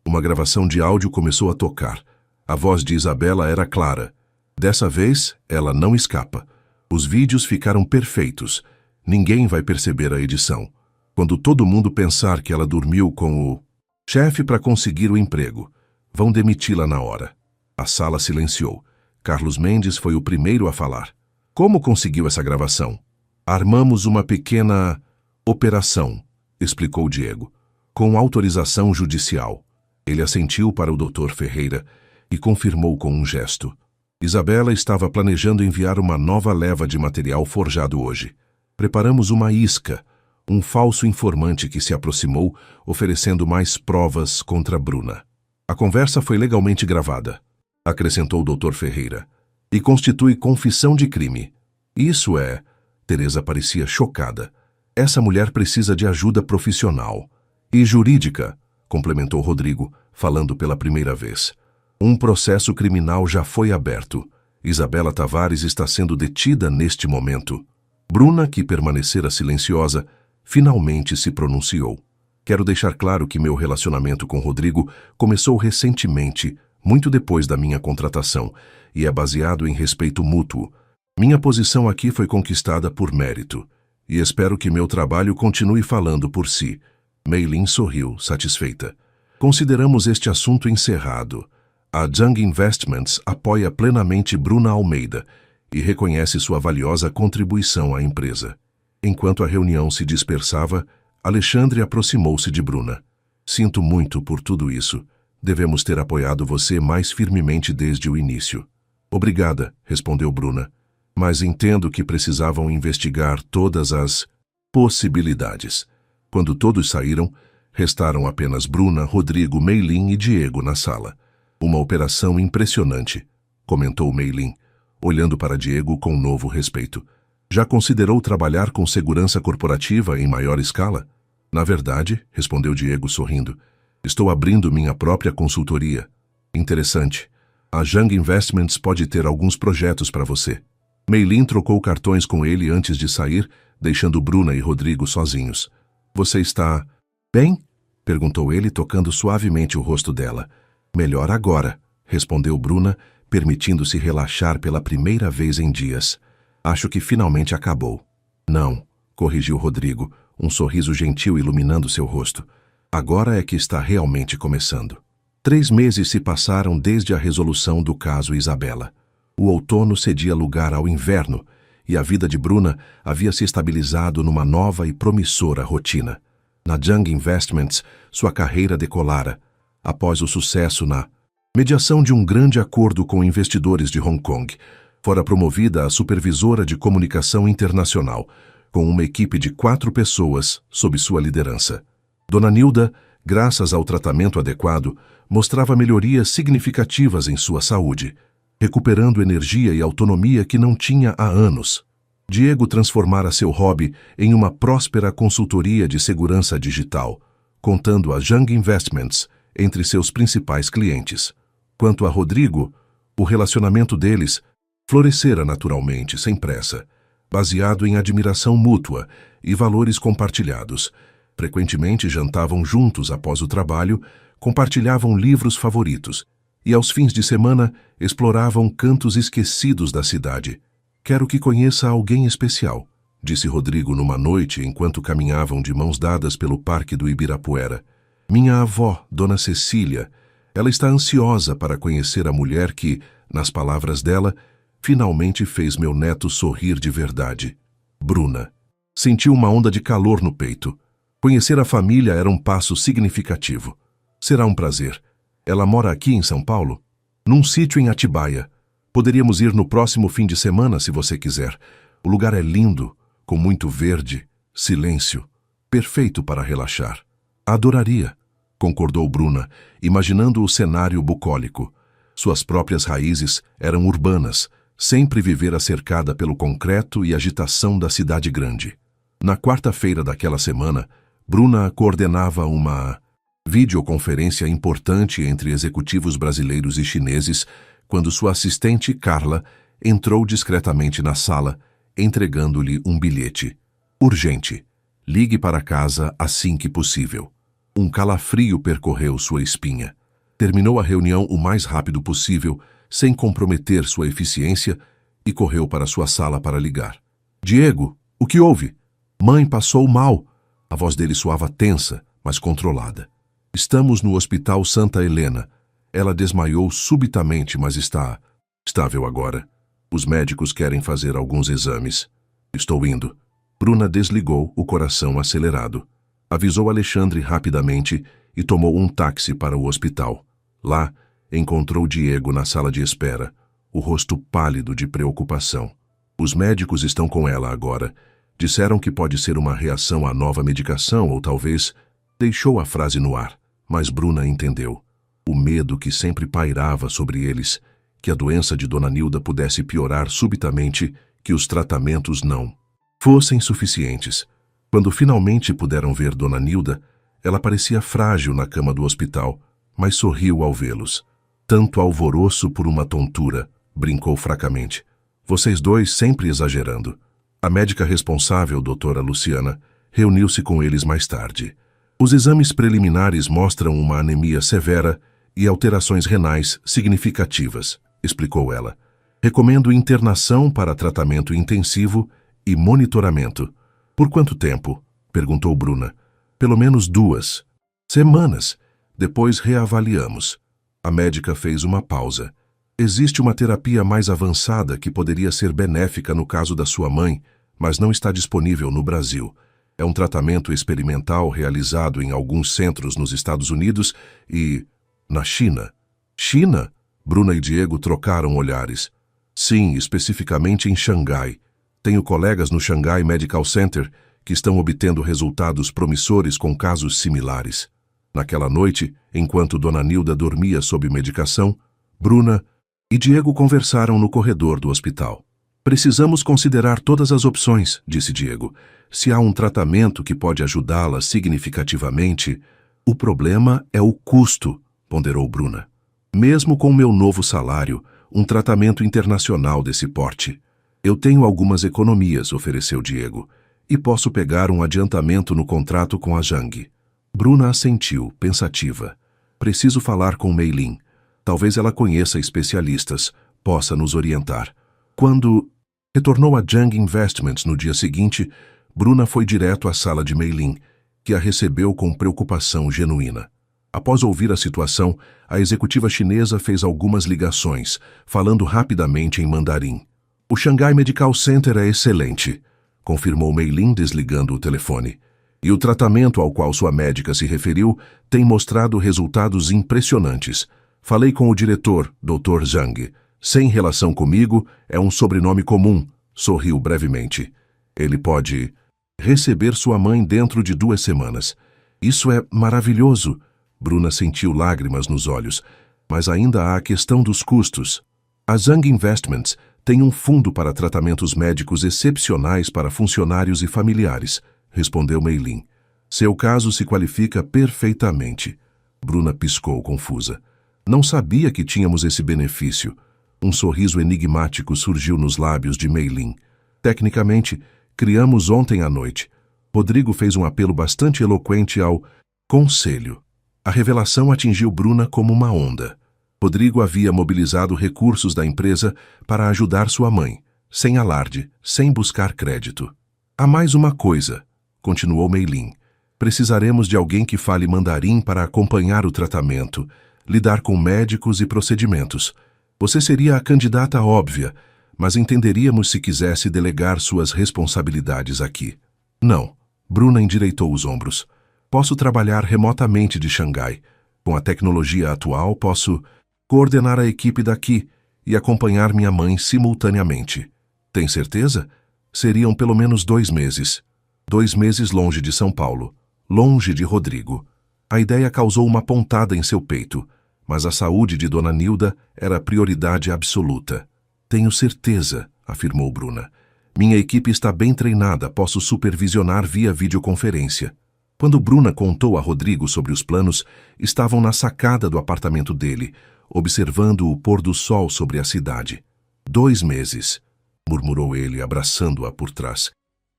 Speaker 1: Uma gravação de áudio começou a tocar. A voz de Isabela era clara. Dessa vez, ela não escapa. Os vídeos ficaram perfeitos. Ninguém vai perceber a edição. Quando todo mundo pensar que ela dormiu com o chefe para conseguir o emprego, vão demiti-la na hora. A sala silenciou. Carlos Mendes foi o primeiro a falar. Como conseguiu essa gravação? Armamos uma pequena operação, explicou Diego, com autorização judicial. Ele assentiu para o Dr. Ferreira e confirmou com um gesto. Isabela estava planejando enviar uma nova leva de material forjado hoje. Preparamos uma isca, um falso informante que se aproximou, oferecendo mais provas contra Bruna. A conversa foi legalmente gravada, acrescentou o Dr. Ferreira, e constitui confissão de crime. Isso é... Teresa parecia chocada. Essa mulher precisa de ajuda profissional. E jurídica, complementou Rodrigo, falando pela primeira vez. Um processo criminal já foi aberto. Isabela Tavares está sendo detida neste momento. Bruna, que permanecera silenciosa, finalmente se pronunciou. Quero deixar claro que meu relacionamento com Rodrigo começou recentemente, muito depois da minha contratação, e é baseado em respeito mútuo. Minha posição aqui foi conquistada por mérito, e espero que meu trabalho continue falando por si. Meilin sorriu, satisfeita. Consideramos este assunto encerrado. A Jung Investments apoia plenamente Bruna Almeida e reconhece sua valiosa contribuição à empresa. Enquanto a reunião se dispersava, Alexandre aproximou-se de Bruna. Sinto muito por tudo isso. Devemos ter apoiado você mais firmemente desde o início. Obrigada, respondeu Bruna. Mas entendo que precisavam investigar todas as possibilidades. Quando todos saíram, restaram apenas Bruna, Rodrigo, Meilin e Diego na sala. Uma operação impressionante, comentou Meilin, olhando para Diego com novo respeito. Já considerou trabalhar com segurança corporativa em maior escala? Na verdade, respondeu Diego sorrindo, estou abrindo minha própria consultoria. Interessante. A Jung Investments pode ter alguns projetos para você. Meilin trocou cartões com ele antes de sair, deixando Bruna e Rodrigo sozinhos. Você está bem? Perguntou ele, tocando suavemente o rosto dela. Melhor agora, respondeu Bruna, permitindo-se relaxar pela primeira vez em dias. Acho que finalmente acabou. Não, corrigiu Rodrigo, um sorriso gentil iluminando seu rosto. Agora é que está realmente começando. 3 meses se passaram desde a resolução do caso Isabela. O outono cedia lugar ao inverno e a vida de Bruna havia se estabilizado numa nova e promissora rotina. Na Jung Investments, sua carreira decolara. Após o sucesso na mediação de um grande acordo com investidores de Hong Kong, fora promovida a supervisora de comunicação internacional, com uma equipe de 4 pessoas sob sua liderança. Dona Nilda, graças ao tratamento adequado, mostrava melhorias significativas em sua saúde, recuperando energia e autonomia que não tinha há anos. Diego transformara seu hobby em uma próspera consultoria de segurança digital, contando a Jung Investments entre seus principais clientes. Quanto a Rodrigo, o relacionamento deles florescera naturalmente, sem pressa, baseado em admiração mútua e valores compartilhados. Frequentemente jantavam juntos após o trabalho, compartilhavam livros favoritos e, aos fins de semana, exploravam cantos esquecidos da cidade. Quero que conheça alguém especial, disse Rodrigo numa noite enquanto caminhavam de mãos dadas pelo parque do Ibirapuera. Minha avó, Dona Cecília, ela está ansiosa para conhecer a mulher que, nas palavras dela, finalmente fez meu neto sorrir de verdade. Bruna. Sentiu uma onda de calor no peito. Conhecer a família era um passo significativo. Será um prazer. Ela mora aqui em São Paulo? Num sítio em Atibaia. Poderíamos ir no próximo fim de semana, se você quiser. O lugar é lindo, com muito verde, silêncio, perfeito para relaxar. Adoraria, concordou Bruna, imaginando o cenário bucólico. Suas próprias raízes eram urbanas, sempre vivera cercada pelo concreto e agitação da cidade grande. Na quarta-feira daquela semana, Bruna coordenava uma videoconferência importante entre executivos brasileiros e chineses quando sua assistente, Carla, entrou discretamente na sala, entregando-lhe um bilhete. Urgente. Ligue para casa assim que possível. Um calafrio percorreu sua espinha. Terminou a reunião o mais rápido possível, sem comprometer sua eficiência, e correu para sua sala para ligar. Diego, o que houve? Mãe passou mal. A voz dele soava tensa, mas controlada. Estamos no Hospital Santa Helena. Ela desmaiou subitamente, mas está estável agora. Os médicos querem fazer alguns exames. Estou indo. Bruna desligou, o coração acelerado. Avisou Alexandre rapidamente e tomou um táxi para o hospital. Lá, encontrou Diego na sala de espera, o rosto pálido de preocupação. Os médicos estão com ela agora. Disseram que pode ser uma reação à nova medicação ou talvez... Deixou a frase no ar, mas Bruna entendeu. O medo que sempre pairava sobre eles, que a doença de Dona Nilda pudesse piorar subitamente, que os tratamentos não fossem suficientes. Quando finalmente puderam ver Dona Nilda, ela parecia frágil na cama do hospital, mas sorriu ao vê-los. Tanto alvoroço por uma tontura, brincou fracamente. Vocês dois sempre exagerando. A médica responsável, doutora Luciana, reuniu-se com eles mais tarde. Os exames preliminares mostram uma anemia severa e alterações renais significativas, explicou ela. Recomendo internação para tratamento intensivo e monitoramento. Por quanto tempo? Perguntou Bruna. Pelo menos 2 semanas. Depois reavaliamos. A médica fez uma pausa. Existe uma terapia mais avançada que poderia ser benéfica no caso da sua mãe, mas não está disponível no Brasil. É um tratamento experimental realizado em alguns centros nos Estados Unidos e... na China. China? Bruna e Diego trocaram olhares. Sim, especificamente em Xangai. Tenho colegas no Shanghai Medical Center que estão obtendo resultados promissores com casos similares. Naquela noite, enquanto Dona Nilda dormia sob medicação, Bruna e Diego conversaram no corredor do hospital. Precisamos considerar todas as opções, disse Diego. Se há um tratamento que pode ajudá-la significativamente, o problema é o custo, ponderou Bruna. Mesmo com meu novo salário, um tratamento internacional desse porte. Eu tenho algumas economias, ofereceu Diego, e posso pegar um adiantamento no contrato com a Zhang. Bruna assentiu, pensativa. Preciso falar com Mei Lin. Talvez ela conheça especialistas, possa nos orientar. Quando retornou a Zhang Investments no dia seguinte, Bruna foi direto à sala de Mei Lin, que a recebeu com preocupação genuína. Após ouvir a situação, a executiva chinesa fez algumas ligações, falando rapidamente em mandarim. O Shanghai Medical Center é excelente, confirmou Mei Lin desligando o telefone. E o tratamento ao qual sua médica se referiu tem mostrado resultados impressionantes. Falei com o diretor, Dr. Zhang. Sem relação comigo, é um sobrenome comum, sorriu brevemente. Ele pode receber sua mãe dentro de 2 semanas. Isso é maravilhoso. Bruna sentiu lágrimas nos olhos, mas ainda há a questão dos custos. A Zhang Investments tem um fundo para tratamentos médicos excepcionais para funcionários e familiares, respondeu Mei Lin. Seu caso se qualifica perfeitamente. Bruna piscou, confusa. Não sabia que tínhamos esse benefício. Um sorriso enigmático surgiu nos lábios de Mei Lin. Tecnicamente, criamos ontem à noite. Rodrigo fez um apelo bastante eloquente ao conselho. A revelação atingiu Bruna como uma onda. Rodrigo havia mobilizado recursos da empresa para ajudar sua mãe, sem alarde, sem buscar crédito. Há mais uma coisa, continuou Mei Lin. Precisaremos de alguém que fale mandarim para acompanhar o tratamento, lidar com médicos e procedimentos. Você seria a candidata óbvia, mas entenderíamos se quisesse delegar suas responsabilidades aqui. Não, Bruna endireitou os ombros. Posso trabalhar remotamente de Xangai. Com a tecnologia atual, posso coordenar a equipe daqui e acompanhar minha mãe simultaneamente. Tem certeza? Seriam pelo menos 2 meses. 2 meses longe de São Paulo, longe de Rodrigo. A ideia causou uma pontada em seu peito, mas a saúde de Dona Nilda era a prioridade absoluta. Tenho certeza, afirmou Bruna. Minha equipe está bem treinada, posso supervisionar via videoconferência. Quando Bruna contou a Rodrigo sobre os planos, estavam na sacada do apartamento dele, observando o pôr do sol sobre a cidade. 2 meses, murmurou ele, abraçando-a por trás.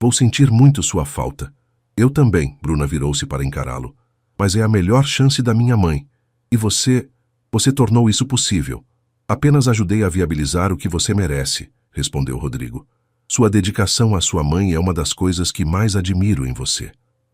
Speaker 1: Vou sentir muito sua falta. Eu também, Bruna virou-se para encará-lo. Mas é a melhor chance da minha mãe. E você tornou isso possível. Apenas ajudei a viabilizar o que você merece, respondeu Rodrigo. Sua dedicação à sua mãe é uma das coisas que mais admiro em você.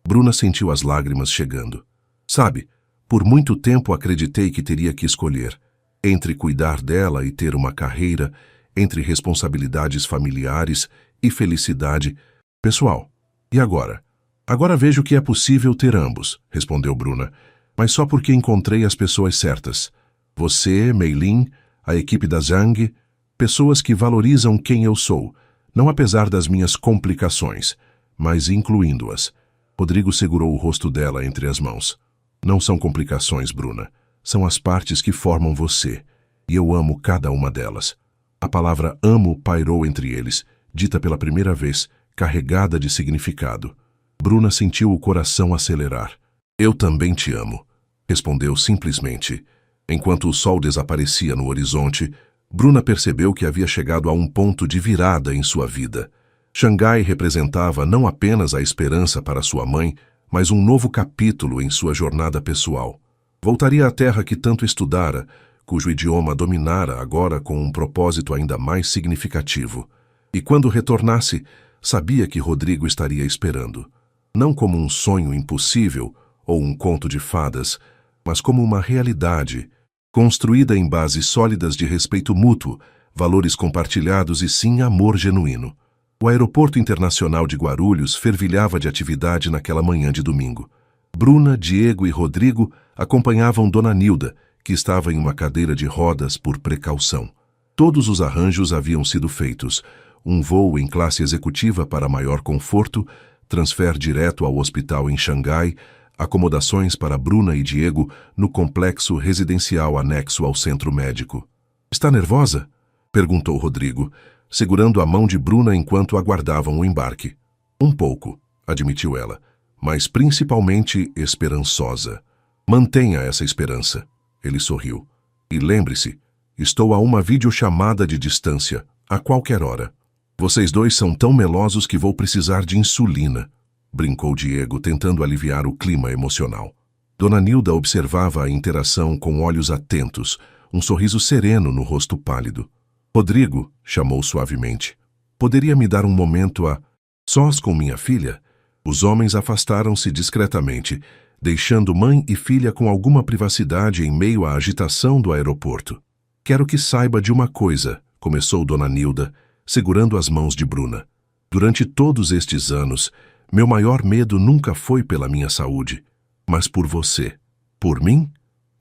Speaker 1: Bruna sentiu as lágrimas chegando. Sabe, por muito tempo acreditei que teria que escolher entre cuidar dela e ter uma carreira, entre responsabilidades familiares e felicidade pessoal. E agora? Agora vejo que é possível ter ambos, respondeu Bruna, mas só porque encontrei as pessoas certas. Você, Meilin, a equipe da Zhang, pessoas que valorizam quem eu sou, não apesar das minhas complicações, mas incluindo-as. Rodrigo segurou o rosto dela entre as mãos. Não são complicações, Bruna. São as partes que formam você, e eu amo cada uma delas. A palavra amo pairou entre eles, dita pela primeira vez, carregada de significado. Bruna sentiu o coração acelerar. Eu também te amo, respondeu simplesmente. Enquanto o sol desaparecia no horizonte, Bruna percebeu que havia chegado a um ponto de virada em sua vida. Xangai representava não apenas a esperança para sua mãe, mas um novo capítulo em sua jornada pessoal. Voltaria à terra que tanto estudara, cujo idioma dominara agora com um propósito ainda mais significativo. E quando retornasse, sabia que Rodrigo estaria esperando. Não como um sonho impossível ou um conto de fadas, mas como uma realidade, construída em bases sólidas de respeito mútuo, valores compartilhados e sim amor genuíno. O aeroporto internacional de Guarulhos fervilhava de atividade naquela manhã de domingo. Bruna, Diego e Rodrigo acompanhavam Dona Nilda, que estava em uma cadeira de rodas por precaução. Todos os arranjos haviam sido feitos. Um voo em classe executiva para maior conforto, transfer direto ao hospital em Xangai, acomodações para Bruna e Diego no complexo residencial anexo ao centro médico. Está nervosa? Perguntou Rodrigo, segurando a mão de Bruna enquanto aguardavam o embarque. Um pouco, admitiu ela, mas principalmente esperançosa. Mantenha essa esperança. Ele sorriu. E lembre-se, estou a uma videochamada de distância, a qualquer hora. Vocês dois são tão melosos que vou precisar de insulina, brincou Diego, tentando aliviar o clima emocional. Dona Nilda observava a interação com olhos atentos, um sorriso sereno no rosto pálido. Rodrigo, chamou suavemente, poderia me dar um momento a sós com minha filha? Os homens afastaram-se discretamente, deixando mãe e filha com alguma privacidade em meio à agitação do aeroporto. Quero que saiba de uma coisa, começou Dona Nilda, segurando as mãos de Bruna. Durante todos estes anos, meu maior medo nunca foi pela minha saúde, mas por você. Por mim?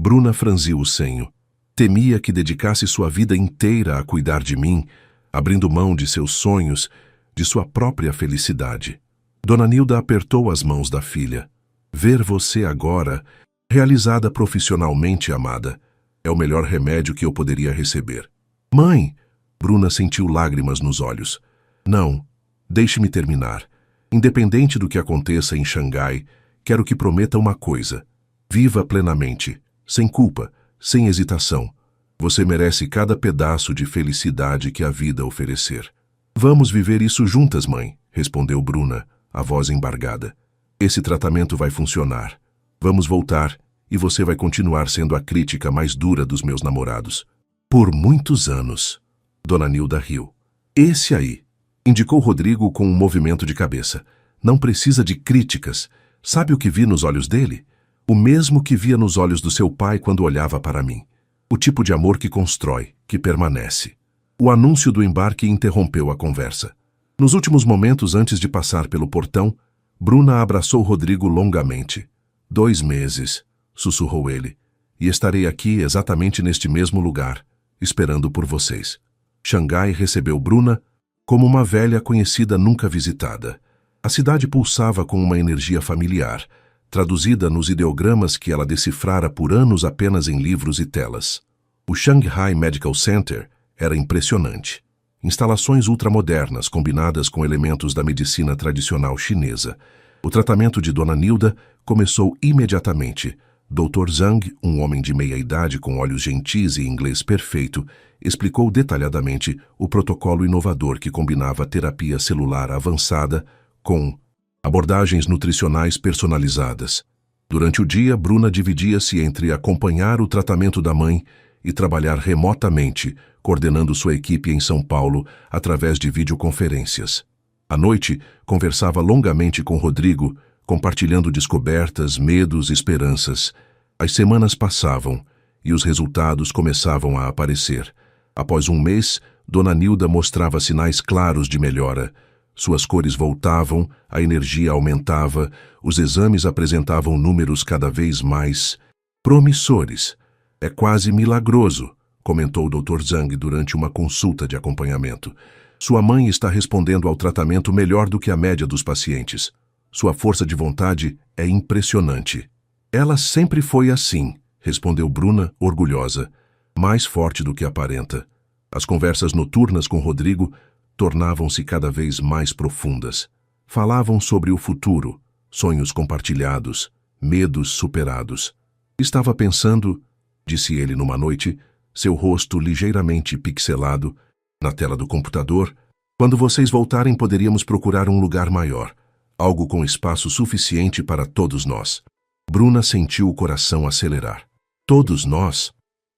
Speaker 1: Bruna franziu o senho. Temia que dedicasse sua vida inteira a cuidar de mim, abrindo mão de seus sonhos, de sua própria felicidade. Dona Nilda apertou as mãos da filha. Ver você agora, realizada profissionalmente, amada, é o melhor remédio que eu poderia receber. Mãe! Bruna sentiu lágrimas nos olhos. Não, deixe-me terminar. Independente do que aconteça em Xangai, quero que prometa uma coisa. Viva plenamente, sem culpa, sem hesitação. Você merece cada pedaço de felicidade que a vida oferecer. Vamos viver isso juntas, mãe, respondeu Bruna, a voz embargada. Esse tratamento vai funcionar. Vamos voltar e você vai continuar sendo a crítica mais dura dos meus namorados. Por muitos anos. Dona Nilda riu. Esse aí, indicou Rodrigo com um movimento de cabeça. Não precisa de críticas. Sabe o que vi nos olhos dele? O mesmo que via nos olhos do seu pai quando olhava para mim. O tipo de amor que constrói, que permanece. O anúncio do embarque interrompeu a conversa. Nos últimos momentos antes de passar pelo portão, Bruna abraçou Rodrigo longamente. 2 meses, sussurrou ele, e estarei aqui exatamente neste mesmo lugar, esperando por vocês. Xangai recebeu Bruna como uma velha conhecida nunca visitada. A cidade pulsava com uma energia familiar, traduzida nos ideogramas que ela decifrara por anos apenas em livros e telas. O Shanghai Medical Center era impressionante. Instalações ultramodernas combinadas com elementos da medicina tradicional chinesa. O tratamento de Dona Nilda começou imediatamente. Dr. Zhang, um homem de meia-idade com olhos gentis e inglês perfeito, explicou detalhadamente o protocolo inovador que combinava terapia celular avançada com abordagens nutricionais personalizadas. Durante o dia, Bruna dividia-se entre acompanhar o tratamento da mãe e trabalhar remotamente, coordenando sua equipe em São Paulo através de videoconferências. À noite, conversava longamente com Rodrigo, compartilhando descobertas, medos e esperanças. As semanas passavam e os resultados começavam a aparecer. Após um mês, Dona Nilda mostrava sinais claros de melhora. Suas cores voltavam, a energia aumentava, os exames apresentavam números cada vez mais promissores. É quase milagroso, comentou o Dr. Zhang durante uma consulta de acompanhamento. Sua mãe está respondendo ao tratamento melhor do que a média dos pacientes. Sua força de vontade é impressionante. Ela sempre foi assim, respondeu Bruna, orgulhosa, mais forte do que aparenta. As conversas noturnas com Rodrigo tornavam-se cada vez mais profundas. Falavam sobre o futuro, sonhos compartilhados, medos superados. Estava pensando, disse ele numa noite, seu rosto ligeiramente pixelado, na tela do computador, quando vocês voltarem poderíamos procurar um lugar maior, algo com espaço suficiente para todos nós. Bruna sentiu o coração acelerar. Todos nós?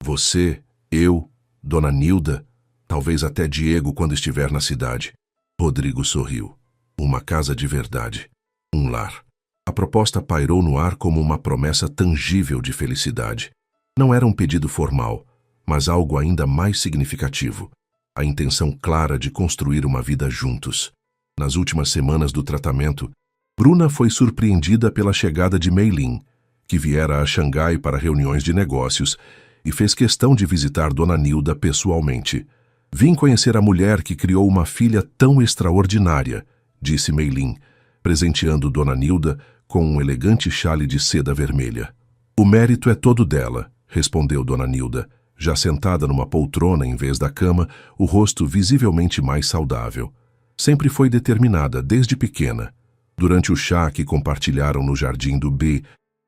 Speaker 1: Você, eu, Dona Nilda, talvez até Diego quando estiver na cidade. Rodrigo sorriu. Uma casa de verdade. Um lar. A proposta pairou no ar como uma promessa tangível de felicidade. Não era um pedido formal, mas algo ainda mais significativo. A intenção clara de construir uma vida juntos. Nas últimas semanas do tratamento, Bruna foi surpreendida pela chegada de Mei Lin, que viera a Xangai para reuniões de negócios e fez questão de visitar Dona Nilda pessoalmente. Vim conhecer a mulher que criou uma filha tão extraordinária, disse Mei Lin, presenteando Dona Nilda com um elegante chale de seda vermelha. O mérito é todo dela, respondeu Dona Nilda, já sentada numa poltrona em vez da cama, o rosto visivelmente mais saudável. Sempre foi determinada, desde pequena. Durante o chá que compartilharam no jardim do B.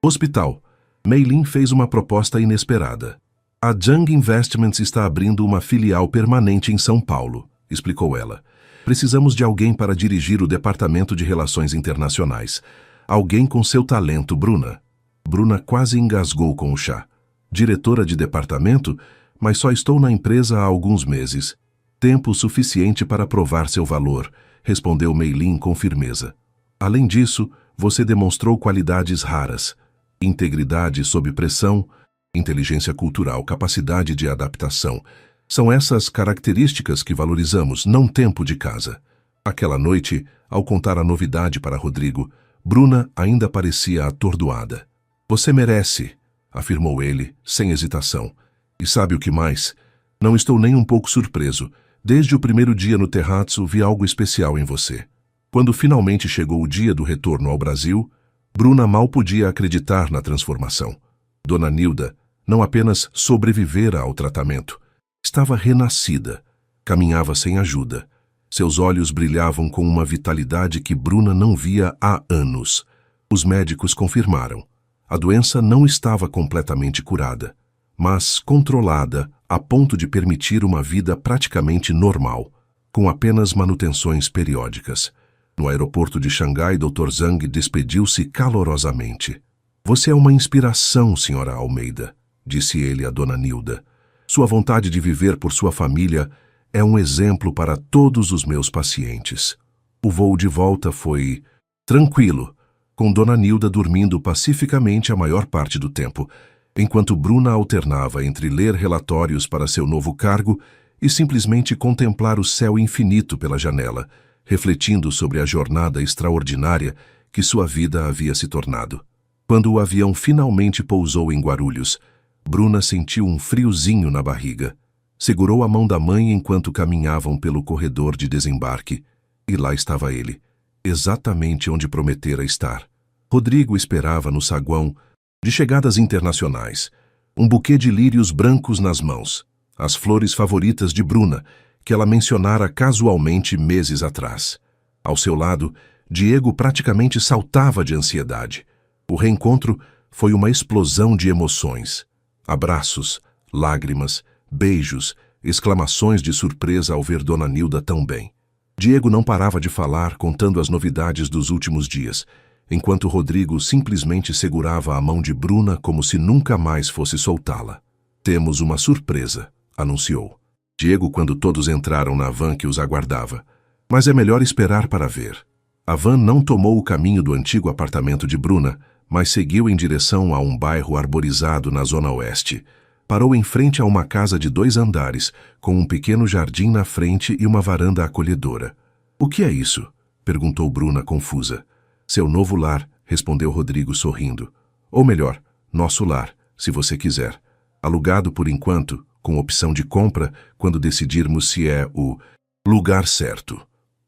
Speaker 1: Hospital, Mei Lin fez uma proposta inesperada. A Zhang Investments está abrindo uma filial permanente em São Paulo, explicou ela. Precisamos de alguém para dirigir o Departamento de Relações Internacionais. Alguém com seu talento, Bruna. Bruna quase engasgou com o chá. Diretora de departamento, mas só estou na empresa há alguns meses. Tempo suficiente para provar seu valor, respondeu Mei Lin com firmeza. Além disso, você demonstrou qualidades raras. Integridade sob pressão, inteligência cultural, capacidade de adaptação. São essas características que valorizamos, não tempo de casa. Aquela noite, ao contar a novidade para Rodrigo, Bruna ainda parecia atordoada. Você merece, afirmou ele, sem hesitação. E sabe o que mais? Não estou nem um pouco surpreso. Desde o primeiro dia no Terrazzo vi algo especial em você. Quando finalmente chegou o dia do retorno ao Brasil, Bruna mal podia acreditar na transformação. Dona Nilda não apenas sobrevivera ao tratamento, estava renascida, caminhava sem ajuda. Seus olhos brilhavam com uma vitalidade que Bruna não via há anos. Os médicos confirmaram. A doença não estava completamente curada, mas controlada a ponto de permitir uma vida praticamente normal, com apenas manutenções periódicas. No aeroporto de Xangai, Dr. Zhang despediu-se calorosamente. Você é uma inspiração, senhora Almeida, disse ele a Dona Nilda. Sua vontade de viver por sua família é um exemplo para todos os meus pacientes. O voo de volta foi tranquilo, com Dona Nilda dormindo pacificamente a maior parte do tempo, enquanto Bruna alternava entre ler relatórios para seu novo cargo e simplesmente contemplar o céu infinito pela janela, refletindo sobre a jornada extraordinária que sua vida havia se tornado. Quando o avião finalmente pousou em Guarulhos, Bruna sentiu um friozinho na barriga. Segurou a mão da mãe enquanto caminhavam pelo corredor de desembarque, e lá estava ele, exatamente onde prometera estar. Rodrigo esperava no saguão de chegadas internacionais, um buquê de lírios brancos nas mãos, as flores favoritas de Bruna, que ela mencionara casualmente meses atrás. Ao seu lado, Diego praticamente saltava de ansiedade. O reencontro foi uma explosão de emoções. Abraços, lágrimas, beijos, exclamações de surpresa ao ver Dona Nilda tão bem. Diego não parava de falar, contando as novidades dos últimos dias, enquanto Rodrigo simplesmente segurava a mão de Bruna como se nunca mais fosse soltá-la. "Temos uma surpresa", anunciou Diego quando todos entraram na van que os aguardava. "Mas é melhor esperar para ver." A van não tomou o caminho do antigo apartamento de Bruna, mas seguiu em direção a um bairro arborizado na zona oeste. Parou em frente a uma casa de 2 andares, com um pequeno jardim na frente e uma varanda acolhedora. "O que é isso?" perguntou Bruna confusa. "Seu novo lar", respondeu Rodrigo sorrindo. "Ou melhor, nosso lar, se você quiser. Alugado por enquanto, com opção de compra quando decidirmos se é o lugar certo."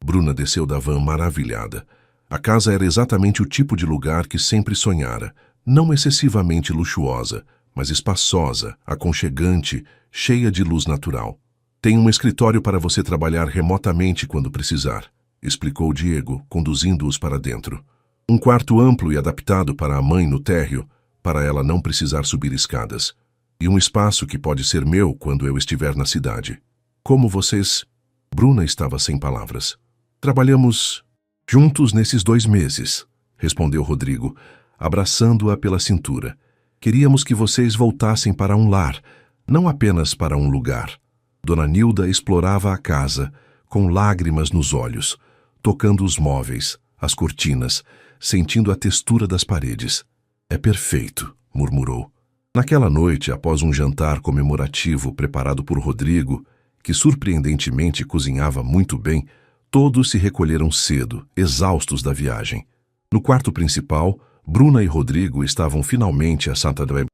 Speaker 1: Bruna desceu da van maravilhada. A casa era exatamente o tipo de lugar que sempre sonhara, não excessivamente luxuosa, mas espaçosa, aconchegante, cheia de luz natural. "Tem um escritório para você trabalhar remotamente quando precisar", explicou Diego, conduzindo-os para dentro. "Um quarto amplo e adaptado para a mãe no térreo, para ela não precisar subir escadas. E um espaço que pode ser meu quando eu estiver na cidade." "Como vocês..." Bruna estava sem palavras. "Trabalhamos juntos nesses 2 meses", respondeu Rodrigo, abraçando-a pela cintura. "Queríamos que vocês voltassem para um lar, não apenas para um lugar." Dona Nilda explorava a casa, com lágrimas nos olhos, tocando os móveis, as cortinas, sentindo a textura das paredes. "É perfeito", murmurou. Naquela noite, após um jantar comemorativo preparado por Rodrigo, que surpreendentemente cozinhava muito bem, todos se recolheram cedo, exaustos da viagem. No quarto principal, Bruna e Rodrigo estavam finalmente a Santa Dé,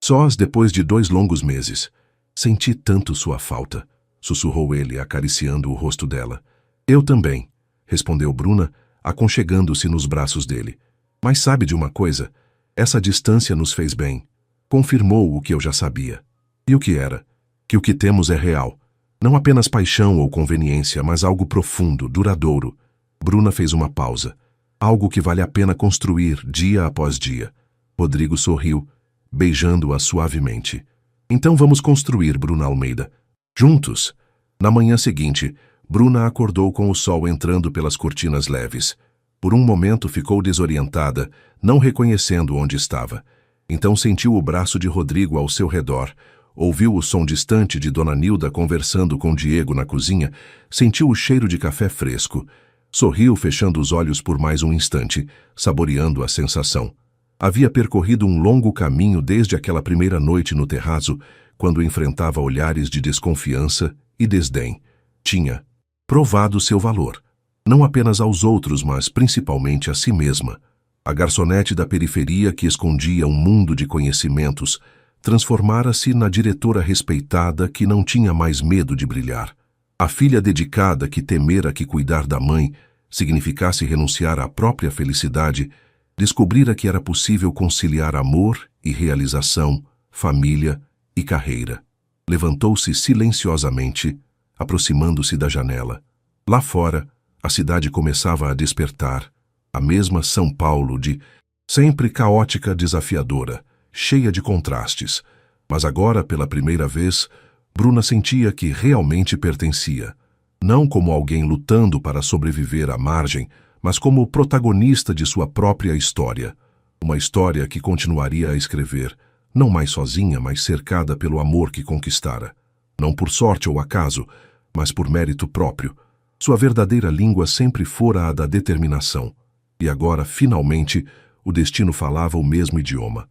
Speaker 1: sós depois de 2 longos meses. "Senti tanto sua falta", sussurrou ele, acariciando o rosto dela. "Eu também", respondeu Bruna, aconchegando-se nos braços dele. "Mas sabe de uma coisa? Essa distância nos fez bem." Confirmou o que eu já sabia. E o que era? Que o que temos é real. Não apenas paixão ou conveniência, mas algo profundo, duradouro. Bruna fez uma pausa. "Algo que vale a pena construir dia após dia." Rodrigo sorriu, beijando-a suavemente. "Então vamos construir, Bruna Almeida. Juntos." Na manhã seguinte, Bruna acordou com o sol entrando pelas cortinas leves. Por um momento ficou desorientada, não reconhecendo onde estava. Então sentiu o braço de Rodrigo ao seu redor, ouviu o som distante de Dona Nilda conversando com Diego na cozinha, sentiu o cheiro de café fresco. Sorriu, fechando os olhos por mais um instante, saboreando a sensação. Havia percorrido um longo caminho desde aquela primeira noite no terraço, quando enfrentava olhares de desconfiança e desdém. Tinha provado seu valor, não apenas aos outros, mas principalmente a si mesma. A garçonete da periferia que escondia um mundo de conhecimentos transformara-se na diretora respeitada que não tinha mais medo de brilhar. A filha dedicada que temera que cuidar da mãe significasse renunciar à própria felicidade, descobrira que era possível conciliar amor e realização, família e carreira. Levantou-se silenciosamente, aproximando-se da janela. Lá fora, a cidade começava a despertar, a mesma São Paulo de sempre caótica, desafiadora, cheia de contrastes. Mas agora, pela primeira vez, Bruna sentia que realmente pertencia. Não como alguém lutando para sobreviver à margem, mas como protagonista de sua própria história. Uma história que continuaria a escrever, não mais sozinha, mas cercada pelo amor que conquistara. Não por sorte ou acaso, mas por mérito próprio. Sua verdadeira língua sempre fora a da determinação. E agora, finalmente, o destino falava o mesmo idioma.